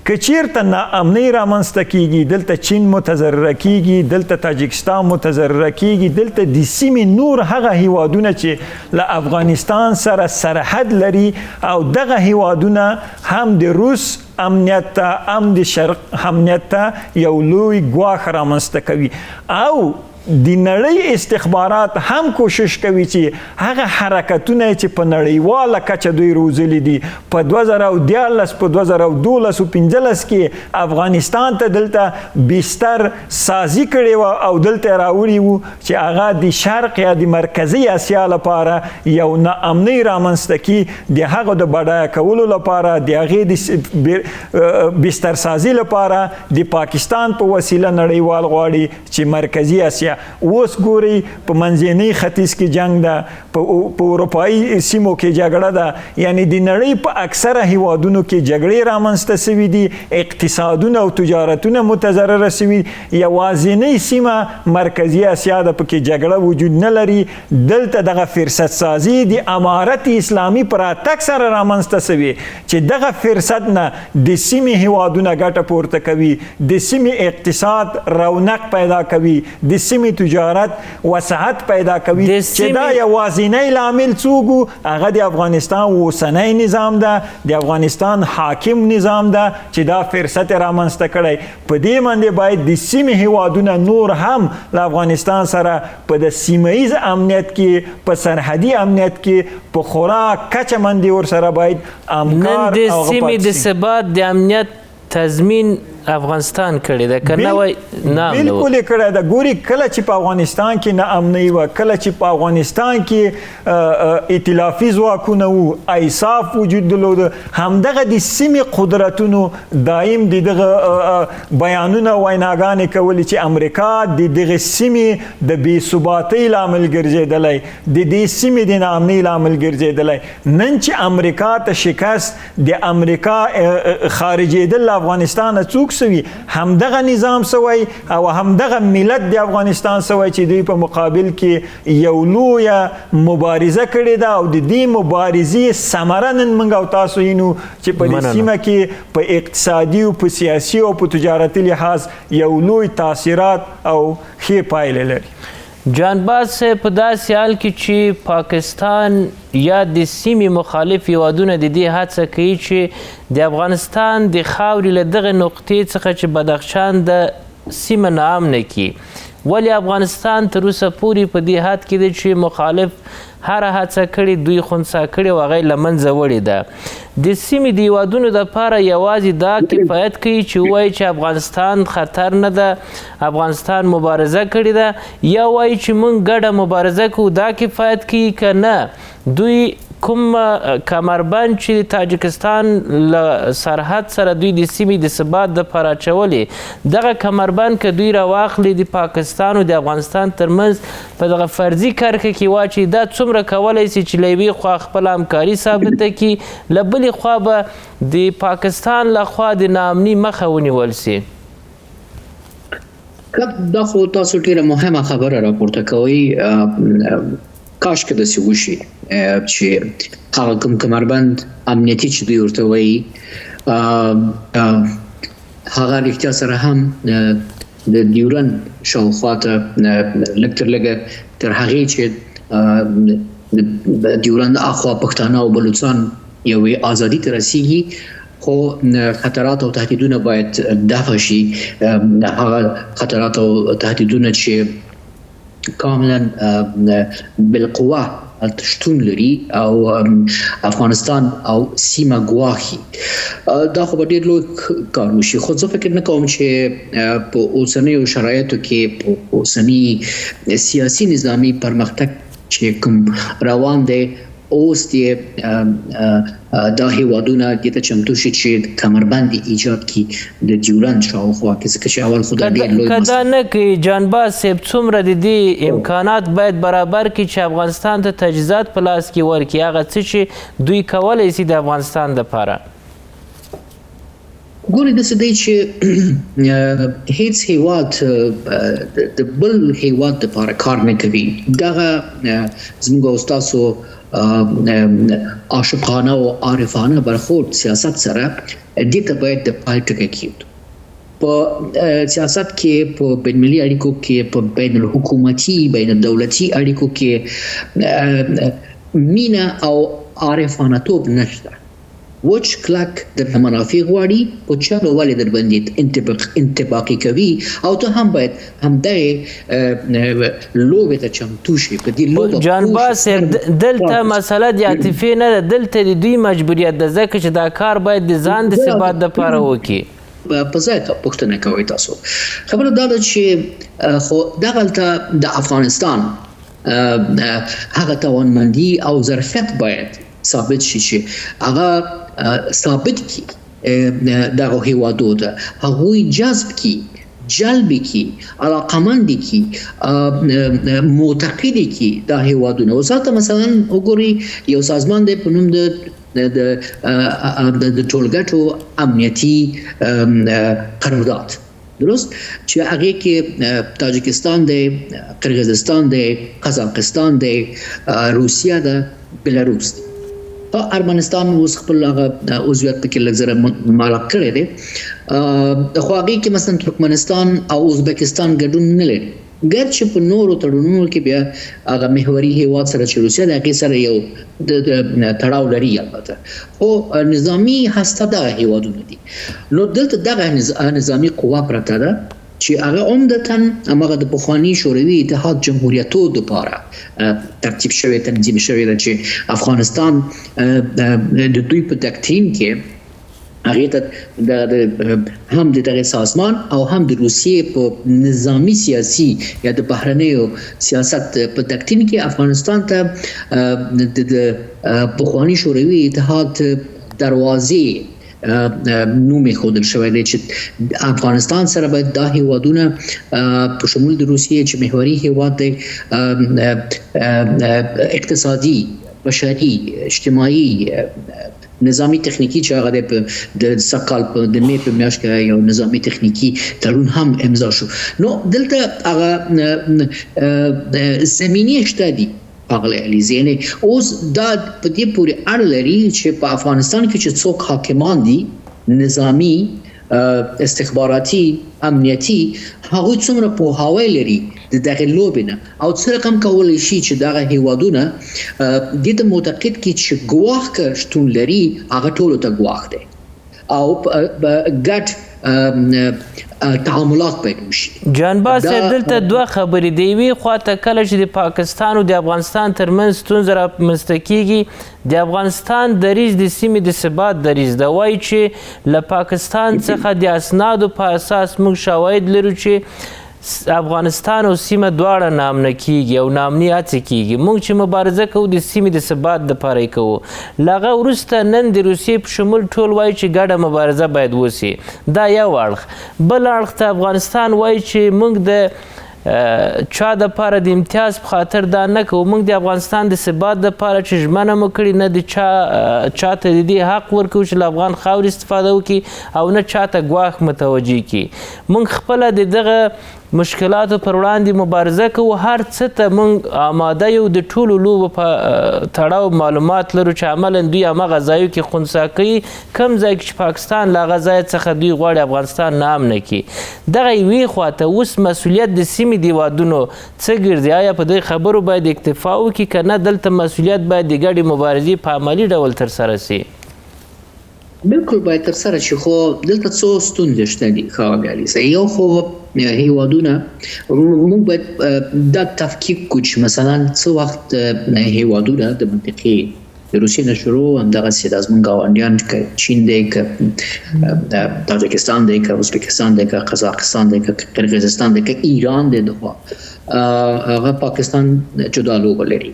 Speaker 4: که چیرته ناامنۍ رامنځته کیږي، دلته چین متضرره کیږي، دلته تاجکستان متضرره کیږي، دلته د سیمې نور هغه هیوادونه چې له افغانستان سره سرحد لري او دغه هیوادونه هم د روس امنیت ته، هم د شرق امنیت ته یو لوی ګواښ رامنځته کوي. او د نړۍ استخبارات هم کوشش کوي چې هغه حرکتونه چې په نړیواله کچه دوی روزلي دي، په 2014 په 2012 او 15 کې افغانستان ته دلته بستر سازي کړې وه او دلته راوړي وو چې هغه د شرق یا د مرکزي اسیا لپاره یو ناامنۍ رامنځته کړي، د هغو د بډایه کولو لپاره، د هغې د بستر سازي لپاره د پاکستان په وسیله نړیوال غواړي چې مرکزي اسیا. اوس ګورئ په منځني ختیځ کې جنگ ده، په اروپایي سیمو کې جګړه ده، یعنی د نړۍ په اکثره هیوادونو کې جګړې رامنځته سوي دي، اقتصادونه او تجارتونه متضرره سوي. یوازینۍ سیمه مرکزي اسیا ده، پکې جګړه وجود نه لري. دلته دغه فرصت سازي د امارت اسلامي پر راتګ سره رامنځته سوي چې دغه فرصت نه د سیمې هیوادونه ګټه پورته کوي، د سیمې اقتصاد رونق پیدا کوي، د سیمې تجارت وسعت پیدا کوي. چې دا یوازینی لامل څوک و؟ هغه د افغانستان اوسنی نظام ده، د افغانستان حاکم نظام ده چې دا فرصت رامنځته کړی. په دې باندې باید د سیمې هیوادونه نور هم له افغانستان سره په د سیمهییز امنیت کې، په سرحدي امنیت کې په خورا کچه باندې ورسره باید همکار
Speaker 1: نن د سیمې د ثبات، د امنیت تضمین افغانستان کړی ده، که نه وای نام نه
Speaker 4: بالکل یې کړی ده. ګوري کله چې په افغانستان کې ناامنۍ وه، کله چې په افغانستان کې ائتلافي ځواکونه وو، ایساف وجود درلوده، همدغه د سیمې قدرتونو دایم د دغه بیانونه ویناګانې کولې چې امریکا د دغه سیمې د بې ثباتۍ لامل ګرځېدلی، د دې سیمې د ناامنۍ لامل ګرځېدلی. نن چې امریکا ته شکست، د امریکا خارجېدل له افغانستانه څوک سوي؟ همدغه نظام سوی او همدغه ملت د افغانستان سوی چې دوی په مقابل کې یو لویه مبارزه کړې ده او د دې مبارزې ثمره نن موږ او تاسو وینو چې په دې سیمه کې په اقتصادي او په سیاسي او په تجارتي لحاظ یو لوی تاثیرات او ښې پایلې لري.
Speaker 1: جانباز صاحب په داسې حال کې چې پاکستان یا د سیمې مخالف هیوادونه د دې هڅه کوي چې د افغانستان د خاورې له دغه نقطې څخه چې بدخشان د سیمه ناامنه کړي، ولې افغانستان تر اوسه پورې په دې حد کې دی چې مخالف هره هڅه کړې دوی خنثی کړې او هغه یې له منځه وړې ده. د سیمې د هیوادونو دپاره یوازې دا کفایت کوي چې ووایي چې افغانستان خطر نه ده، افغانستان مبارزه کړې ده، یا وایي چې موږ ګډه مبارزه کوو، دا کفایت کوي که نه دوی کوم کمربند چې تاجکستان له سرحد سره دوی د سیمې د ثبات دپاره اچولې، دغه کمربند که دوی راواخلي د پاکستان او د افغانستان ترمنځ په دغه فرضي کرښه کې واچوي، دا څومره کولی شي چې له یوې خوا خپله همکاري ثابته کړي، له بلې خوا به د پاکستان لخوا د ناامني مخه ونیول سي؟
Speaker 2: دا خو تاسو ډیره مهمه خبره راپورته کوئ. کاش که داسې وشي چې هغه کوم کمربند امنیتي چې دوی ورته وایي هغه رښتیا سره هم د ډیورند شاوخوا ته لږ تر لږه تر هغې چې د ډیورند اخوا پښتانه او بلوچستان یوې ازادي ته رسیږي، خو خطرات او تهدیدونه باید دفع شي. هغه خطرات او تهدیدونه چې کاملا بالقوه شتون لري او افغانستان او سیمه ګواښي، دا خو به ډېر لوی کار وشي. خو زه فکر نه کوم چې په اوسنیو شرایطو کې په اوسني سیاسي نظامي پرمختګ چې کوم روان دی اوس دا هیوادونه دې ته چمتو شي چې کمربند ایجاد کړي د ډیورند شاوخوا کې، ځکه چې اول خو دا ډېر لوی
Speaker 1: که دا نه کوي جانباز صاحب څومره د دې امکانات باید برابر کړي چې افغانستان ته تجهیزات په لاس کې ورکړي، هغه څه چې دوی کولی شي د افغانستان دپاره؟
Speaker 2: ګورې داسې دی چې هیڅ هیواد د بل هیواد دپاره کار نه کوي. دغه زموږ او ستاسو عاشقانه او عارفانه برخورد سیاست سره دې ته باید د پای ټکی کېږدو. په سیاست کې په بین المللي اړیکو کې په بین الحکومتي بین الدولتي اړیکو کې مینه او عارفانه توب نشته. وچ کلک در منافع غواړي په چلو ولې در باندې انطباقي کوي او ته هم باید همدغه لوبې ته چمتو شي. په دې لوبه
Speaker 1: جانباز صاحب دلته مسله د عاطفې نه ده، دلته د دوی مجبوریت ده، ځکه چې دا کار باید د ځان د ثبات دپاره وکړي.
Speaker 2: په ځای ته پوښتنه کوئ تاسو. خبره دا ده چې خو دغلته د افغانستان هغه توانمندي او ظرفیت باید ثابت شي چې هغه ثابت کی دغه هیوادو ته هغوی جذب کی، جلب کی، علاقمند کی، معتقد کی دا هیوادونه. وساته مثلا وګورئ یو سازمان دی په نوم د ټولګټو امنیتي قرارداد، درست، چې هغه کې تاجکستان دی، قرغیزستان دی، قزاقستان دی، روسیه ده، بلاروس دی. ارمنستان اوس خپل هغه عضویت پکې لږ زره مالک کړی دی، خو هغې کې مثلا ترکمنستان او ازبکستان ګډون نه لري، ګرچې په نورو تړونونو کې بیا هغه محوري هیواد سره چې روسیه د هغې سره یو تړاو لري البته، خو نظامي هسته دغه هیوادونه دي. نو دلته دغه نظامي قوه پرته ده چې هغه عمدتاً هماغه د پخواني شوروي اتحاد جمهوریتو دپاره ترتیب شوی تنظیم شوی ده چې افغانستان د دوی په تکتین کې هغې ته هم د دغه سازمان او هم د روسیې په نظامي سیاسي یا د بهرنیو سیاست په تکتین کې افغانستان ته د پخواني شوروي اتحاد دروازې نوم ښودل شوی دی چې افغانستان سره باید دا هیوادونه په شمول د روسیې چې محوري هیواد دی اقتصادي، بشري، اجتماعي، نظامی تخنیکی چې هغه د سقال په د می په میاشت کې یو نظامی تخنیکی تړون هم امضا شو. نو دلته هغه زمینی شته دي اغلی علیزی، یعنی اوس دا په دې پورې اړه لري چې په افغانستان کې چې څوک حاکمان دي نظامی استخباراتي امنیتي هغوی څومره پوهاوی لري د دغه لوبې نه او څه رقم کولی شي چې دغه هیوادونه دې ته معتقد کړي چې ګواښ که شتون لري هغه ټولو ته ګواښ دی او ګډ تعاملات باید وشي.
Speaker 1: جانباز صاحب دلته دوه خبرې دی. یوې خواته کله چې د پاکستان او د افغانستان ترمنځ ستونزه رامنځته کیږي د افغانستان دریځ د سیمې د ثبات دریځ ده. وایي چې له پاکستان څخه د اسنادو په اساس موږ شواهد لرو چې افغانستان او سیمه دواړه نامنه کیږي او نامني هڅې کیږي. موږ چې مبارزه کوو د سیمې د ثبات دپاره یې کوو. له هغه وروسته نن د روسیې په شمول ټول وایي چې ګډه مبارزه باید وسي. دا یو اړخ. بل اړخ ته افغانستان وایي چې موږ د چا دپاره د امتیاز په خاطر دا نه کوو. موږ د افغانستان د ثبات دپاره چې ژمنه مو کړې نه د چاته د دې حق ورکوو چې له افغان خاورې استفاده وکړي او نه چاته ګواښ متوجه کړي. موږ خپله د دغه مشکلاتو پر وړاندې مبارزه کوو. هر څه ته موږ آماده یو. د ټولو لوبو په تړاو معلومات لرو چې عملا دوی همغه ځایو کې خنثی کوي کوم ځای کې چې پاکستان له هغه ځای څخه دوی غواړي افغانستان نامنه کړي. دغه یوې خواته اوس مسؤلیت د سیمې د هیوادونو څه ګرځي؟ آیا په دې خبرو باید اکتفا وکړي که نه دلته مسؤلیت باید د ګډې مبارزې په عملي ډول ترسره سي؟
Speaker 2: بالکل باید ترسره شي خو دلته څو ستونزې شته دي ښاغلی علیزی. یو خو هیوادونه موږ باید دا تفکیک کړو چې مثلا څه وخت هیوادونه د منطقې د روسیې نه شروع همدغسې دا زموږ ګاونډیان که چین دی که تاجکستان دی که ازبکستان دی که قزاقستان دی که قرغیزستان دی که ایران دی دخوا هغه پاکستان جدا لوبه لري.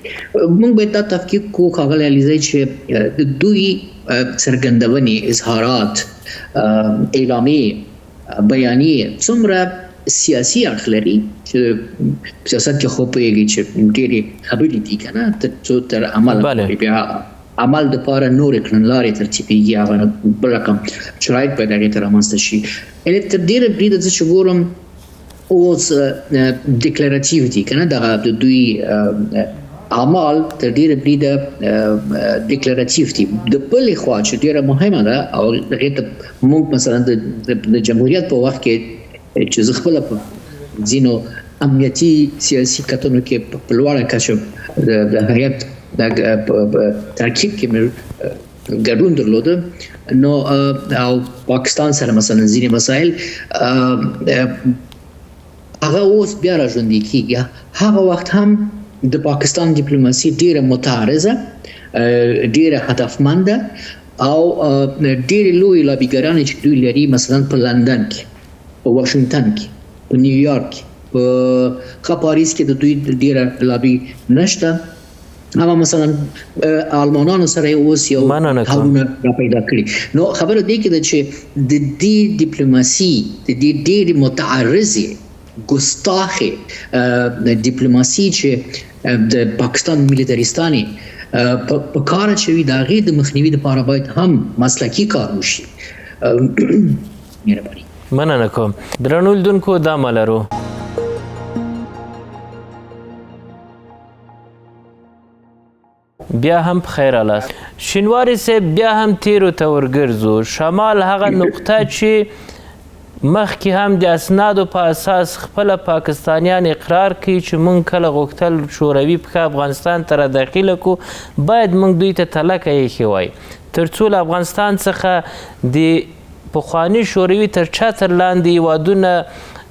Speaker 2: موږ باید دا تفکیک کړو ښاغلی علیزی چې د دوی څرګندونې اظهارات اعلامیې بیانیې څومره سیاسي اړخ لري چې سیاست کې خو پوهېږي چې ډېرې خبرې دي که نه تر عمل پورې بیا عمل دپاره نورې کړنلارې ترتیبېږي هغه بل رقم شرایط باید هغې ته رامنځته شي. یعنې تر ډېره بریده زه چې ګورم اوس ډیکلراتیو دي که نه دغه د دوی اعمال تر ډېره بریده ډیکلراتیو دي. د بلې خوا چې ډېره مهمه ده او هغې ته موږ مثلا د جمهوریت په وخت کې چې زه خپله په ځینو امنیتي سیاسي کتنو کې په لوړه کچه د هیات ترکیب کې مې ګډون درلوده نو او پاکستان سره مثلا ځینې مسایل هغه اوس بیا راژوندي کېږي. هغه وخت هم د پاکستان ډیپلوماسي ډیره متعارضه ډیره هدفمنده او ډیره لوی لابیګران چې دوی لري مثلا په لندن کې په واشنگټن کې په نیویارک کې په پاریس کې د دوی ډیره لابي نشته. اما مثلا آلمانانو سره اوس یو تړونونه را پیدا کړي. نو خبره دې کې ده چې د دې ډیپلوماسي د دې ډیرې متعرضې ګستاخې ډیپلوماسي چې د پاکستان ملیتاریستانې په کار اچوي د هغې د مخنیوي دپاره باید هم مسلکي کار وشي. مهرباني.
Speaker 1: مننه کوم. درنو لیدونکو دا ملرو بیا هم بخیر رالاست. شینواري صاحب بیا هم تیرو ته ورګرځو. شمال هغه نقطه چې مخکې هم د اسنادو په اساس خپله پاکستانیان اقرار کوي چې موږ کله غوښتل شوروي پښه افغانستان ته را داخله کړو باید موږ دوی ته تلکه ایښې وای تر څو له افغانستان څخه د پخواني شوروي تر چتر لاندې هیوادونه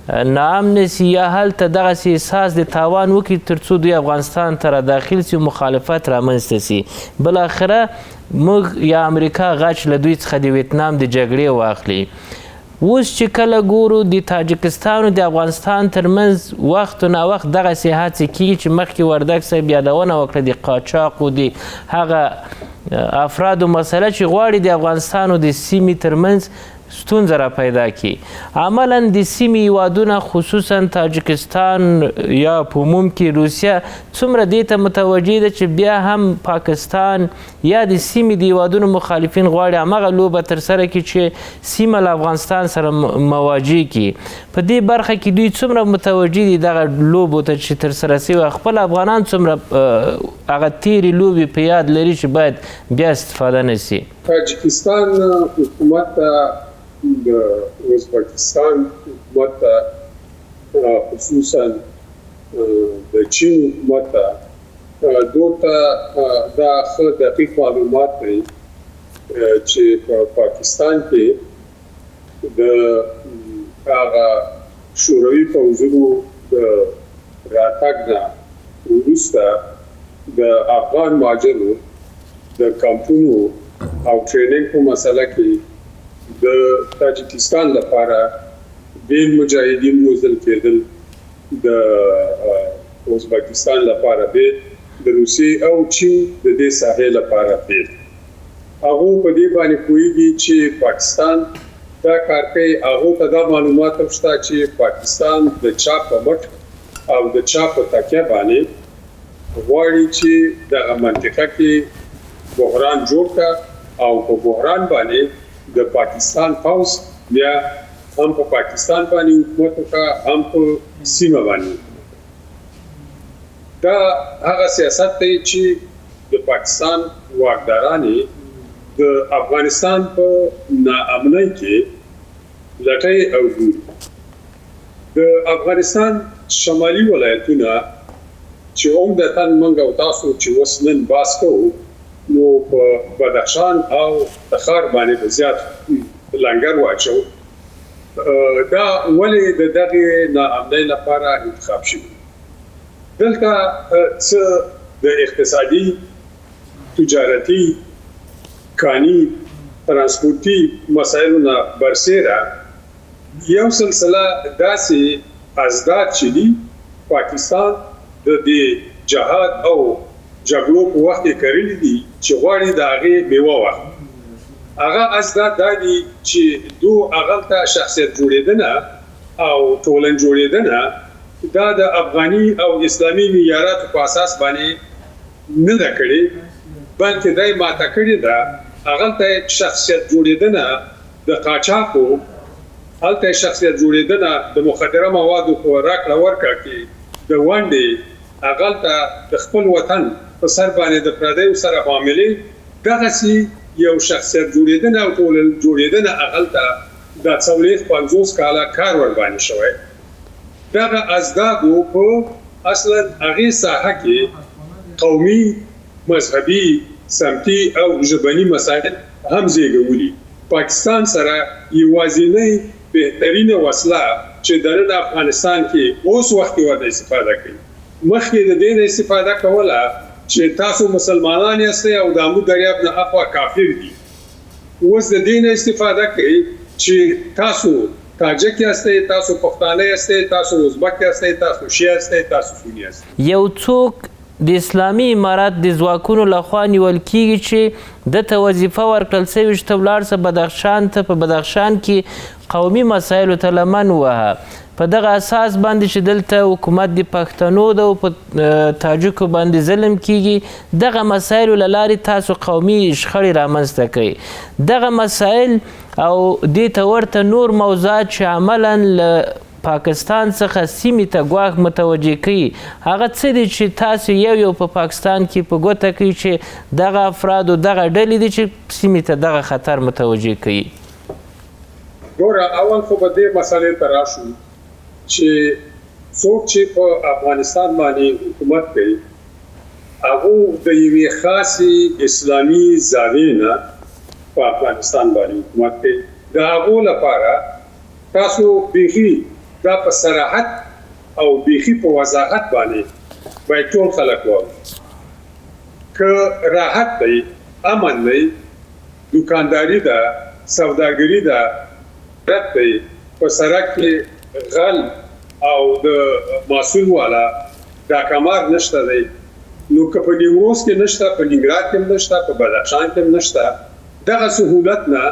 Speaker 1: ناامنه سي یا هلته دغسې احساس د تاوان وکړي تر څو دوی افغانستان ته را داخل سي او مخالفت رامنځته سي. بالاخره موږ یا امریکا غچ له دوی څخه د ویتنام د جګړې واخلي. اوس چې کله ګورو د تاجکستان او د افغانستان ترمنځ وخت و ناوخت دغسې هڅې کېږي چې مخکې وردګ صاحب یادونه وکړه د قاچاق او د هغه افرادو مسله چې غواړي د افغانستان او د سیمې ترمنځ ستونزه را پیدا کړي. عملا د سیمې هیوادونه خصوصا تاجکستان یا په عموم کې روسیه څومره دې ته متوجه ده چې بیا هم پاکستان یا د سیمې د هیوادونو مخالفین غواړي همغه لوبه ترسره کړي چې سیمه له افغانستان سره مواجه کړي. په دې برخه کې دوی څومره متوجه دي دغه لوبو ته چې ترسره سوي خپل افغانان څومره هغه تیرې لوبې په یاد لري چې باید بیا استفاده نه سي؟
Speaker 3: تاجکستان حکومت د ازبکستان حکومت ته خصوصا د چین حکومت ته دوی ته دا ښه دقیق معلومات دی چې په پاکستان کې د هغه شوروي پوځونو د راتګ نه وروسته د افغان مهاجرو د کمپونو او ټریننګ په مسله کې د تاجکستان لپاره ډېر مجاهدین روزل کېدل د ازبکستان لپاره د روسیې او چین د دې ساحې لپاره هغه په دې باندې پوهیږي چې پاکستان دا کار کوي. هغه ته دا معلومات هم شته چې پاکستان د چا په مټ او د چا په تکیه باندې غواړي چې دغه منطقه کې بحران جوړ کړي او په بحران باندې د پاکستان پوځ بیا هم په پاکستان باندې حکومت وکړي هم په سیمه باندې. دا هغه سیاست دی چې د پاکستان واکدارانې د افغانستان په ناامنۍ کې لټۍ او ګوري. د افغانستان شمالي ولایتونه چې عمدتاً موږ او تاسو چې اوس نن بحث کوو نو په بدخشان او تخار باندې به زیات لنګر واچو. دا ولې د دغې ناامنۍ لپاره انتخاب شوي؟ دلته څه د اقتصادي، تجارتي، کاني، ترانسپورتي مسایلو نه برسېره یو سلسله داسې ازداد چې دي پاکستان د دې جهاد او جګړو په وخت کې کړلي دي چې غواړي د هغې میوه واخلي. هغه ازداد دا دي چې هغه ته شخصیت جوړېدنه او ټولنه جوړېدنه دا د افغاني او اسلامي معیاراتو په اساس باندې نه ده کړې بلکې دا یې ماته کړې ده. هغه ته شخصیت جوړېدنه د قاچاقو، هلته شخصیت جوړېدنه د مخدره موادو په راکړه ورکړه کې د ونډې، هغه ته د خپل وطن په سر باندې د پردیو سره معاملې، دغسې یو شخصیت جوړېدنه او ټولنه جوړېدنه هغه ته دا 40-50 کاله کار ورباندې شوی. دغه ازدادو په اصلا هغې ساحه کې قومي، مذهبي، سمتي او ژبني مسایل هم زیږولي. پاکستان سره یوازینۍ بهترینه وسله چې د افغانستان کې اوس وخت کې ورته استفاده کوي. مخکې د دې نه استفاده کوله چې تاسو مسلمانان یاستئ او د امو دریاب نه اخوا کافر دي. اوس د دې نه استفاده کوي چې تاسو تاجک یاستئ، تاسو پښتانه یاستئ، تاسو ازبک یاستئ، تاسو شیعه یاستئ، تاسو سنی یاستئ.
Speaker 1: یو څوک د اسلامي امارات د ځواکونو لخوا نیول کیږي چې دته وظیفه ورکړل سوې چې ته ولاړ سه بدخشان ته، په بدخشان کې قومي مسایلو ته لمن ووهه. په دغه اساس باندې چې دلته حکومت د پښتنو ده او په تاجکو باندې ظلم کیږي، دغه مسایلو له لارې تاسو قومي شخړې رامنځته کوئ. دغه مسایل او دې ته ورته نور موضوعات چې عملا له پاکستان څخه سیمې ته ګواښ متوجه کوي، هغه څه دي چې تاسو یو په پاکستان کې په ګوته کوي چې دغه افراد او دغه ډلې دي چې سیمې ته دغه خطر متوجه کوي؟
Speaker 3: ګوره، اول خو به دې مسئلې ته راشو چې څوک چې په افغانستان باندې حکومت کوي هغه د یوې خاصې اسلامي زاویې نه په افغانستان باندې حکومت کوي. د هغو لپاره تاسو بیخي دا په صراحت او بیخي په وضاحت باندې باید ټول خلک واوري. که راحت دی، امن دی، دوکانداري ده، سوداګري ده، رد دی، په سړک کې غل او د محصول والا ډاکامار نشته دی، نو که په نیمروز کې نشته، په ننګرهار کې هم نشته، په بدخشان کې هم نشته. دغه سهولت نه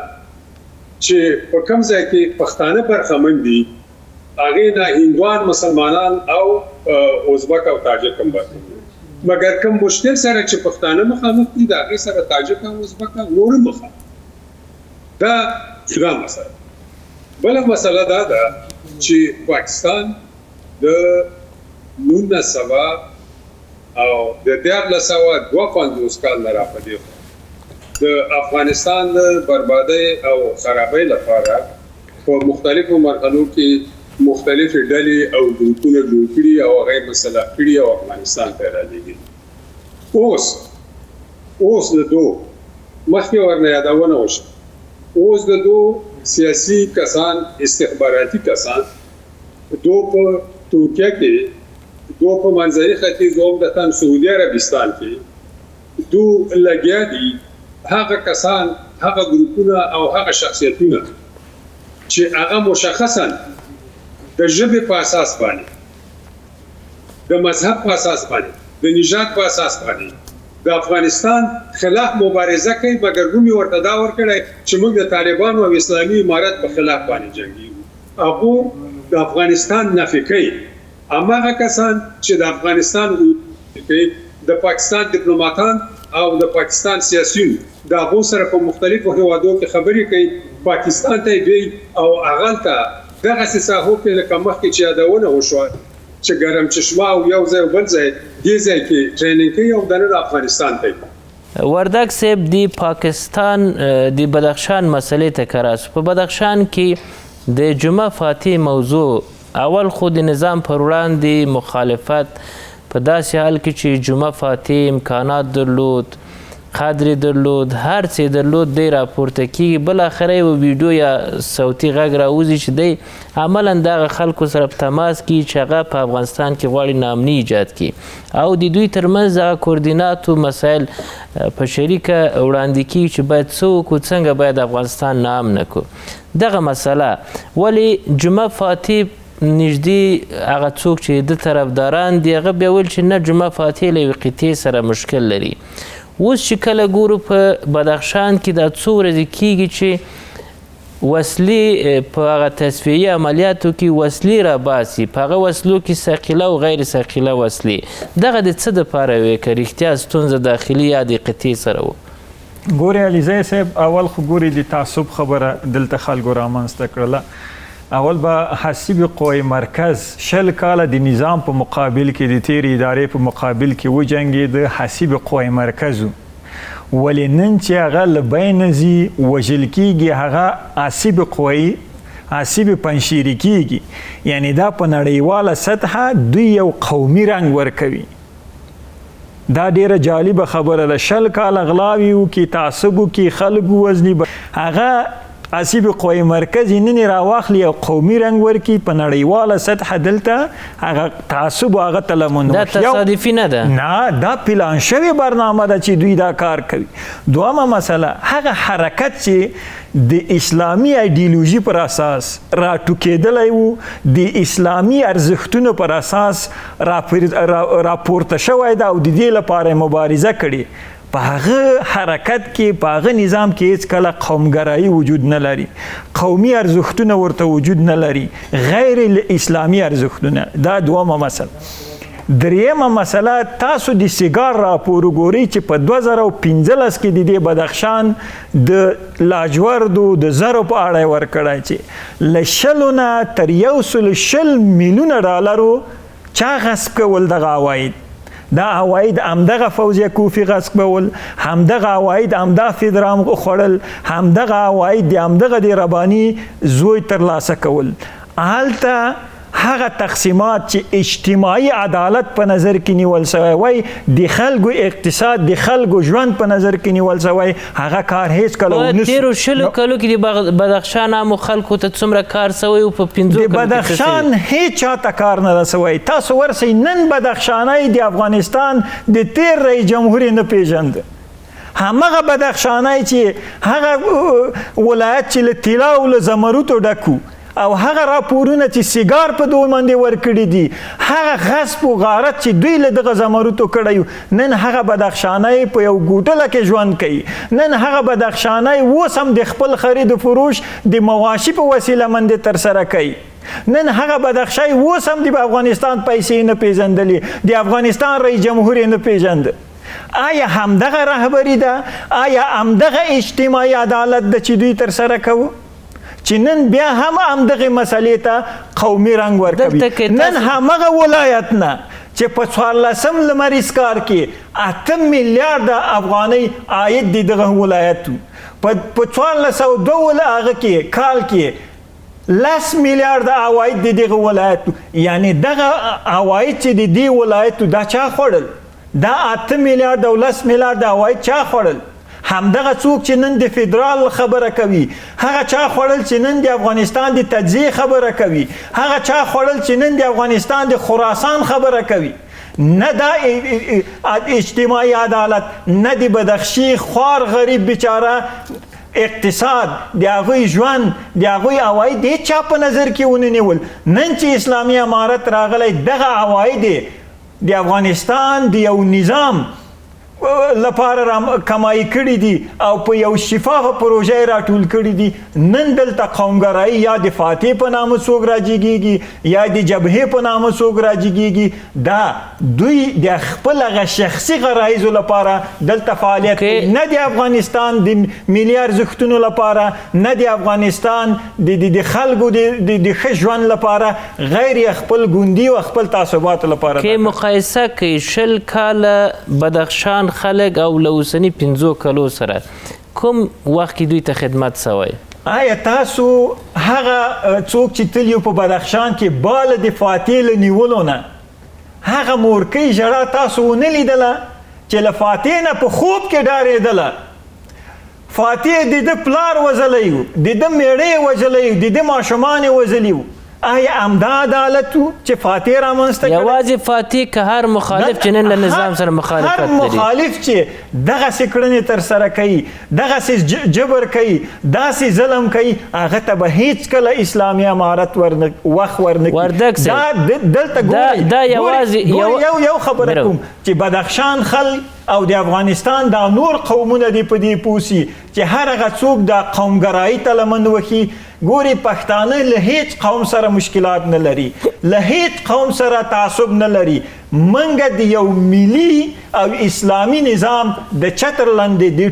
Speaker 3: چې په کوم ځای کې پښتانه برخمن دي هغې نه هندوان، مسلمانان او ازبک او تاجک هم برخمن دي. مګر کوم مشکل سره چې پښتانه مخامخ دي د هغې سره تاجک او ازبک او نور هم مخامخ. دا جدا مسله. بله مسله دا ده چې پاکستان د 1900 او د 1352 کال نه راپدې د افغانستان د بربادۍ او خرابۍ لپاره په مختلفو مرحلو کې مختلفې ډلې او ګروپونه جوړ کړي او هغه یې مسلح کړي او افغانستان ته رالیږي. اوس د دو مخکې ورنه یادونه وشوه، اوس د دو سیاسي کسان، استخباراتي کسان، دو په ترکیه کې، دو په منځني ختیځ، عمدتاً سعودي عربستان کې دو لګیا دي هغه کسان، هغه ګروپونه او هغه شخصیتونه چې هغه مشخصاً د ژبې په اساس باندې، د مذهب په اساس باندې، د نژاد په اساس باندې د افغانستان خلاف مبارزه کوي، مګر رومي ورته دا ورکړی چې موږ د طالبانو او اسلامي امارت په خلاف باندې جنګیږو. هغه د افغانستان نفي کوي. هماغه کسان چې د افغانستان کوي، د پاکستان ډیپلوماتان او د پاکستان سیاسیون د هغو سره په مختلفو هیوادو کې خبرې کوي، پاکستان ته یې او هغلته دغسې ساحو کې لکه مخکې چې یادونه وشوه چې ګرم چشمه او یو ځای او بل ځای دې ځای کې ټریننګ کوي او دننه افغانستان ته یې.
Speaker 1: وردګ صاحب د پاکستان د بدخشان مسئلې ته کراس په بدخشان کې د جمعه فاتح موضوع اول خو د نظام پر وړاندې مخالفت په داسې حال کې چې جمعه فاتح امکانات درلود، قدر درلود، هر څه درلود، دی راپورته کېږي، بالاخره یو ویډیو یا صوتي غږ راوځي چې دی عملا دغه خلکو سره په تماس کړي چې هغه په افغانستان کې غواړي ناامني ایجاد کړي او د دوی ترمنځ دغه کوردیناتو مسایل په شریکه وړاندې کېږي چې باید څه وکړو، څنګه باید افغانستان ناامنه کړو. دغه مسله ولې جمعه فاتح نږدې هغه څوک چې د طرفداران دي هغه بیا ویل چې نه، جمعه فاتح له یوې قطعې سره مشکل لري. اوس چې کله ګورو په بدخشان کې دا څو ورځې کېږي چې وسلې په هغه تصفیهي عملیاتو کې وسلې راباسي، په هغه وسلو کې ثقیله او غیر ثقیله وسلې، دغه د څه دپاره وې که رښتیا ستونزه داخلي یا د قطعې سره و؟
Speaker 4: ګورې علیزی صاحب، اول خو ګورې د تعصب خبره دلته خلکو رامنځته کړله. اول به حسیب قوی مرکز 20 کاله د نظام په مقابل کې د تیرې ادارې په مقابل کې وجنګېده، حسیب قوی مرکز و. ولې نن چې هغه له بینه ځي وژل کېږي، هغه حسیب قوی، حسیب پنشیري کېږي، یعنې دا په نړیواله سطحه دوی یو قومي رنګ ورکوي. دا ډیره جالبه خبره ده. 20 کاله غلاوي وکړي، تعصب وکړي، خلکو وزني، هغه حسیب قوی مرکز نن راواخلي او قومي رنګ ورکړي په نړیواله سطحه دلته هغه تعصب او هغه تلمون.
Speaker 1: دا تصادفي نه ده،
Speaker 4: نه، دا پلان شوې برنامه ده چې دوی دا کار کوي. دویمه مسله، هغه حرکت چې د اسلامي ایډیولوژي پر اساس راټوکېدلی و، د اسلامي ارزښتونو پر اساس راپورته شوی ده او د دې لپاره مبارزه کړې، په هغه حرکت کې، په هغه نظام کې هیڅ کله قومګرایي وجود نه لري، قومي ارزښتونه ورته وجود نه لري، غیر اسلامي ارزښتونه. دا دویمه مسله. دریمه مسله، تاسو د سیګار راپور وګورئ چې په 2015 کې د دې بدخشان د لاجوردو د زرو په اړه یې ورکړی چې له 100 نه تر 120 میلیونه ډالرو چا غصب کول دغه عواید. دا عواید همدغه فوزیه کوفی غصب کول، همدغه عواید همدغه فدرام خوړل، همدغه عواید د همدغه د رباني زوی ترلاسه کول. هلته هغه تقسیمات چې اجتماعي عدالت په نظر کې نیول شوی وای، د خلکو اقتصاد، د خلکو ژوند په نظر کې نیول شوی، هغه کار هیڅ کله ونه شو.
Speaker 1: تیرو 20 کلو کې د بدخشان عامو خلکو ته څومره کار سوی او په 5 کلو کې
Speaker 4: د بدخشان هیڅ چاته کار نه رسوی. تاسو ورسئ نن بدخشانی د افغانستان د تیر رئیس جمهور نه پیژند، همغه بدخشانی چې هغه ولایت چې له طلا او له زمرودو ډکو او هغه راپورونه چې سیګار په دوی باندې ورکړي دي، هغه غصب او غارت چې دوی له دغه زمرودو کړی، نن هغه بدخشانی په یو ګوټله کې ژوند کوي. نن هغه بدخشانی اوس هم د خپل خرید و فروش د مواشي په وسیله باندې ترسره کوي. نن هغه بدخشای اوس هم د افغانستان پیسې نه پیژندلې، د افغانستان رئیس جمهور نه پیژند. آیا همدغه رهبری ده؟ آیا همدغه اجتماعي عدالت ده چې دوی ترسره کوي؟ چې نن بیا هم همدغه مسلې ته قومي رنګ ورکوي. نن همغه ولایت نه چې په 14 لمریز کال کې 8 میلیارډ افغانۍ عاید دی دغه ولایت، په 1402 هغه کې کال کې 10 میلیارد عواید د دغه ولایتو، یعنی دغه عواید چې د دې ولایتو دا چا خوړل؟ دا 8 میلیارد او 10 میلیارد عواید چا خوړل؟ همدغه څوک چې نن د فدرال خبره کوي، هغه چا خوړل چې نن د افغانستان د تجزیه خبره کوي، هغه چا خوړل چې نن د افغانستان د خراسان خبره کوي. نه دا اجتماعي عدالت، نه د بدخشي خوار غریب بیچاره اقتصاد، د هغوی ژوند، د هغوی عواید د چا په نظر کې ونه نیول. نن چې اسلامي امارت راغلی، دغه عواید د افغانستان د یو نظام لپاره کمایي کړي دي او په یو شفافه پروژه راټول کړي دي. نن دلته قومګرایي یا د فاتح په نامه څوک راجګېږي یا د جبهې په نامه څوک راجګېږي. دا دوی د خپل هغه شخصي غرایزو لپاره دلته فعالیت کوي، نه د افغانستان د ملي ارزښتونو لپاره، نه د افغانستان د خلکو د ښه ژوند لپاره، غیر خپل ګوندي او خپل تعصباتو لپاره.
Speaker 1: که مقایسه کوي 20 کاله بدخشان خلک او له اوسني 15 کلو سره کوم وخت کې دوی ته خدمت سوی؟
Speaker 4: آیا تاسو هغه څوک چې تللی په بدخشان کې باله د فاتح له نیولو نه هغه مورکۍ ژړا تاسو ونه لیدله چې له فاتح نه په خوب کې ډارېدله؟ فاتح د ده پلار وژلی و، د ده میړې وژلی و، د ده ماشومان یې وژلي و. آیا همدا عدالت و چې فاتح رامنځته کړی؟
Speaker 1: یوازې فاتح که هر مخالف چې نن له نظام سره مخالفت لري،
Speaker 4: هر مخالف چې دغسې کړنې ترسره کوي، دغسې جبر کوي، داسې ظلم کوي، هغه ته به هیڅکله اسلامي امارت وخت ورنه کړي. دا دلته ګورئ، یو خبره کوم چې بدخشان خلک او د افغانستان دا نور قومونه دي په دې پوسي چې هر هغه څوک دا قومګرایي ته لمن وخي. ګوري پښتانه له هیڅ قوم سره مشکلات نه لري، له هیڅ قوم سره تعصب نه لري. منګه د یو ملي او اسلامي نظام د چتر لاندې د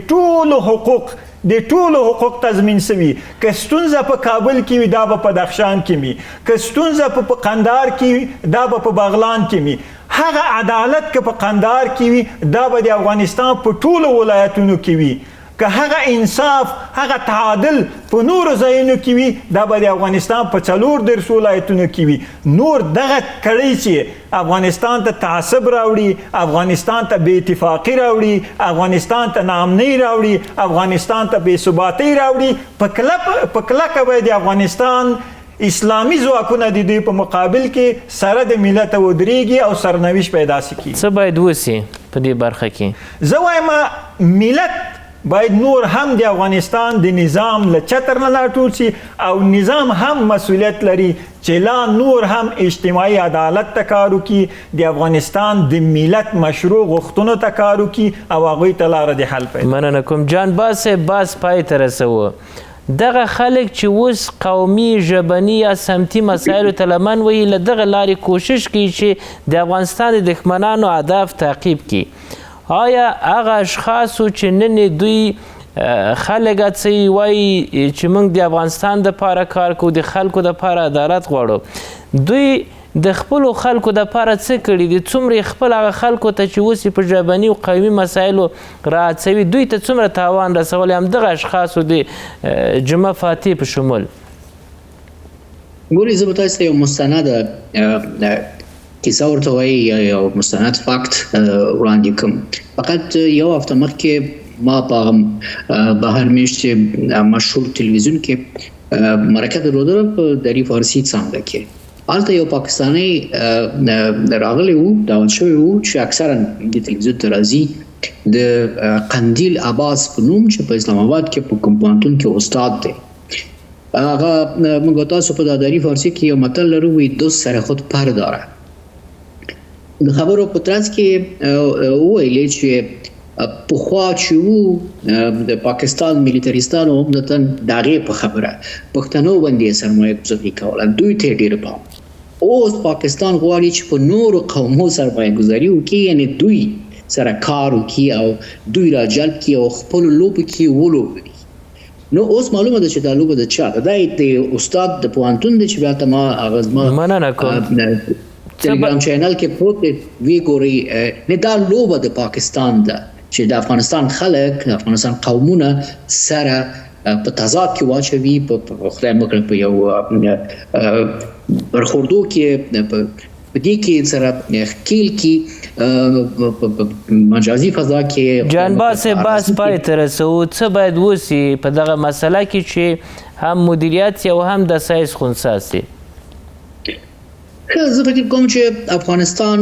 Speaker 4: ټولو حقوق تضمین شوي. که ستونزه په کابل کې وي دا به په بدخشان کې وي، که ستونزه په قندهار کې وي دا به په بغلان کې وي. هغه عدالت که په قندهار کې وي دا به د افغانستان په ټولو ولایتونو کې وي. که هغه انصاف، هغه تعادل په نورو ځایونو کې وي دا به د افغانستان په 4 ولایتونو کې وي. نور دغه کړۍ چې افغانستان ته تعصب راوړي، افغانستان ته بې اتفاقي راوړي، افغانستان ته ناامنۍ راوړي، افغانستان ته بې ثباتۍ راوړي، په کلکه به د افغانستان اسلامي ځواکونه د دوی په مقابل کې سره د ملت ودرېږي او سرنوشت پیدا سي کیږي.
Speaker 1: څه باید وسي په دې برخه کې؟
Speaker 4: زه وایم ملت باید نور هم د افغانستان د نظام له چتر نه راټول شي او نظام هم مسؤلیت لري چې لا نور هم اجتماعي عدالت ته کار وکړي، د افغانستان د ملت مشروع غوښتنو ته کار وکړي او هغوی ته لاره د حل پیدا.
Speaker 1: مننه کوم. جان باز پای ته رسوه. دغه خلک چې اوس قومي، ژبني یا سمتي مسایلو ته لمن وهي، له دغه لارې کوشش کوي چې د افغانستان د دښمنانو اهداف تعقیب کړي. آیا هغه اشخاصو چې نن دوی خلک هڅوي وایي چې موږ د افغانستان دپاره کار کوو، د خلکو دپاره عدالت غواړو، دوی د خپلو خلکو دپاره څه کړي دي؟ څومره خپل هغه خلکو ته چې اوس په ژبني او قومي مسایلو راهڅوي دوی ته څومره تاوان رسولی، همدغه اشخاصو د جمعه فاتح په شمول؟
Speaker 2: ګورئ، زه به تاسو ته یو مستند کیسه ورته وایي یا یو مستند فاکت وړاندې کوم. فقط یو هفته مخکې ما په بهر میشت مشهور تلویزیون کې مرکه درلوده په دری فارسی څانګه کې. هلته یو پاکستانی راغلی و، دعوت شوی و چې اکثرا د تلویزیون ته راځي، د قندیل عباس په نوم چې په اسلام آباد کې په کوم پوهنتون کې استاد دی. هغه موږ تاسو په دری فارسی کې یو متل لرو، وایي دوست سر خود پر داره. د خبرو په ترڅ کې وویلې چې پخوا چې وو د پاکستان ملیتریستانو عمدتاً د هغې په خبره پښتنو باندې یې سرمایه ګذاري کوله، دوی ته یې ډېر پام. اوس پاکستان غواړي چې په نورو قومو سرمایه ګذاري وکړي، یعنې دوی سره کار وکړي او دوی را جلب کړي او خپلو لوبو کې ولوبوي. نو اوس معلومه ده چې دا لوبه د چا ده؟ دا د استاد د پوهنتون دی چې بیا ته ما هغه زما
Speaker 1: مننه کوم
Speaker 2: تلګرام چینل کې پروت دی، وی ګورئ. نه دا لوبه د پاکستان ده چې د افغانستان خلک، د افغانستان قومونه سره په تضاد کې واچوي، په خدای مکړه په یو برخوردو کې په دې کې سره ښکیل کې مجازي فضا کې
Speaker 1: جانباز صاحب بحث پای ته رسوو. څه باید وسي په دغه مسله کې چې هم مدیریت او هم د سایز خنثی سي؟
Speaker 2: زه فکر کوم چې افغانستان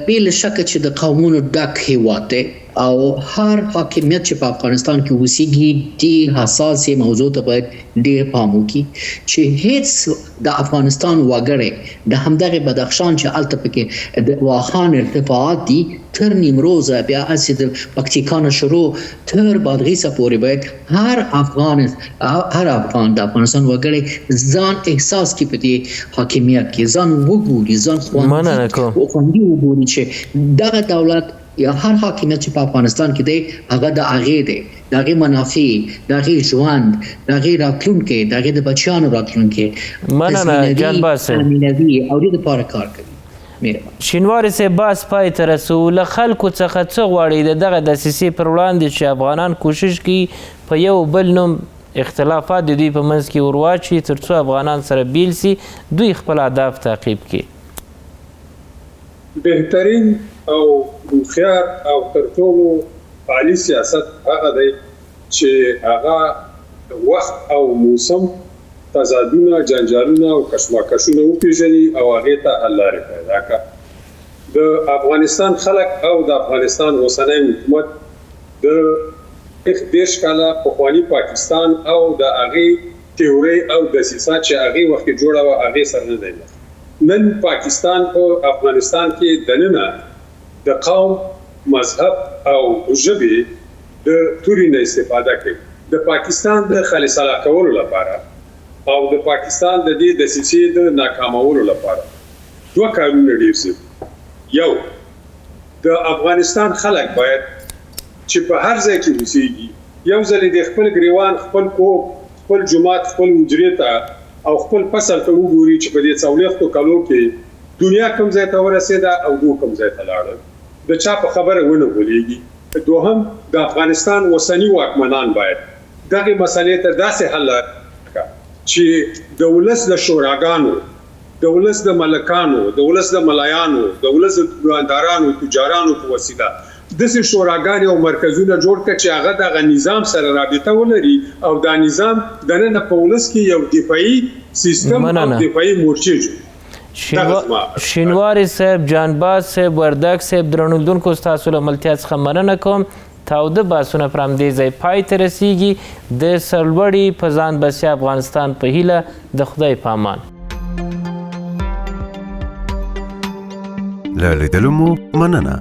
Speaker 2: بې له شکه چې د قومونو ډک هیواد دی او هر حاکمیت چې په افغانستان کې اوسېږي دې حساسې موضوع ته باید ډېر پام وکړي چې هیڅ د افغانستان وګړی د همدغې بدخشان چې هلته پکې د واخان ارتفاعات دي تر نیمروزه بیا هسې د پکتیکا نه شروع تر بادغیسه پورې باید هر افغان د افغانستان وګړی ځان احساس کړي په دې حاکمیت کې، ځان وګوري، ځان خوندي وګوري چې دغه دولت یا هر حاکمیت چې په افغانستان کې دی هغه د هغې دی، د هغې منافع، د هغې ژوند، د هغې راتلونکی، د هغې د بچیانو راتلونکی تضمینوي او دې دپاره کار کوي.
Speaker 1: شینواري صاحب بحث پای ته رسوو. له خلکو څخه څه غواړئ د دغه دسیسې پر وړاندې چې افغانان کوشش کوي په یو بل نوم اختلافات د دوی په منځ کې ور واچوي تر څو افغانان سره بیل سي، دوی خپل اهداف تعقیب کړي؟
Speaker 3: بهترین او هوښیار او تر ټولو فعالي سیاست هغه دی چې هغه وخت او موسم تضادونه، جنجالونه او کشمکشونه وپېژني او هغې ته حل لارې پیدا کړه. د افغانستان خلک او د افغانستان اوسنی حکومت د 30 کاله پخواني پاکستان او د هغې تیورۍ او دسیسه چې هغې وخت کې جوړه وه هغې سره نه دی. نن پاکستان په افغانستان کې دننه د قوم، مذهب او ژبې د توري نه استفاده کوي د پاکستان د خالصه کولو لپاره او د پاکستان د دې دسیسې د ناکامولو لپاره. دوه کارونه ډېر ضروري. یو، د افغانستان خلک باید چې په هر ځای کې اوسېږي یو ځل د خپل ګریوان، خپل کور، خپل جومات، خپل حجرې ته او خپل فصل ته وګوري چې په دې 40 کالو کې دنیا کوم ځای ته ورسېده او دوی کوم ځای ته لاړل، د چا په خبره ونه غولېږي. دوهم، د افغانستان اوسني واکمنان باید دغې مسلې ته داسې حل چې د ولس د شوراګانو، د ولس د ملکانو، د ولس د ملایانو، د ولس د دکاندارانو، تجارانو په وسیله داسې شوراګانې او مرکزونه جوړ کړه چې هغه دغه نظام سره رابطه ولري او دا نظام دننه په ولس کې یو دفاعي سیستم او دفاعي مورچې جوړ.
Speaker 1: شینواري صاحب، جانباز صاحب، وردګ صاحب، درنو لیدونکو ستاسو له ملتیا څخه مننه کوم. تاوده بحثونه پر همدې ځای پای ته رسیږي. د سرلوړي په ځان بسیا افغانستان په هیله د خدای په امان.
Speaker 5: له لیدلو مو مننه.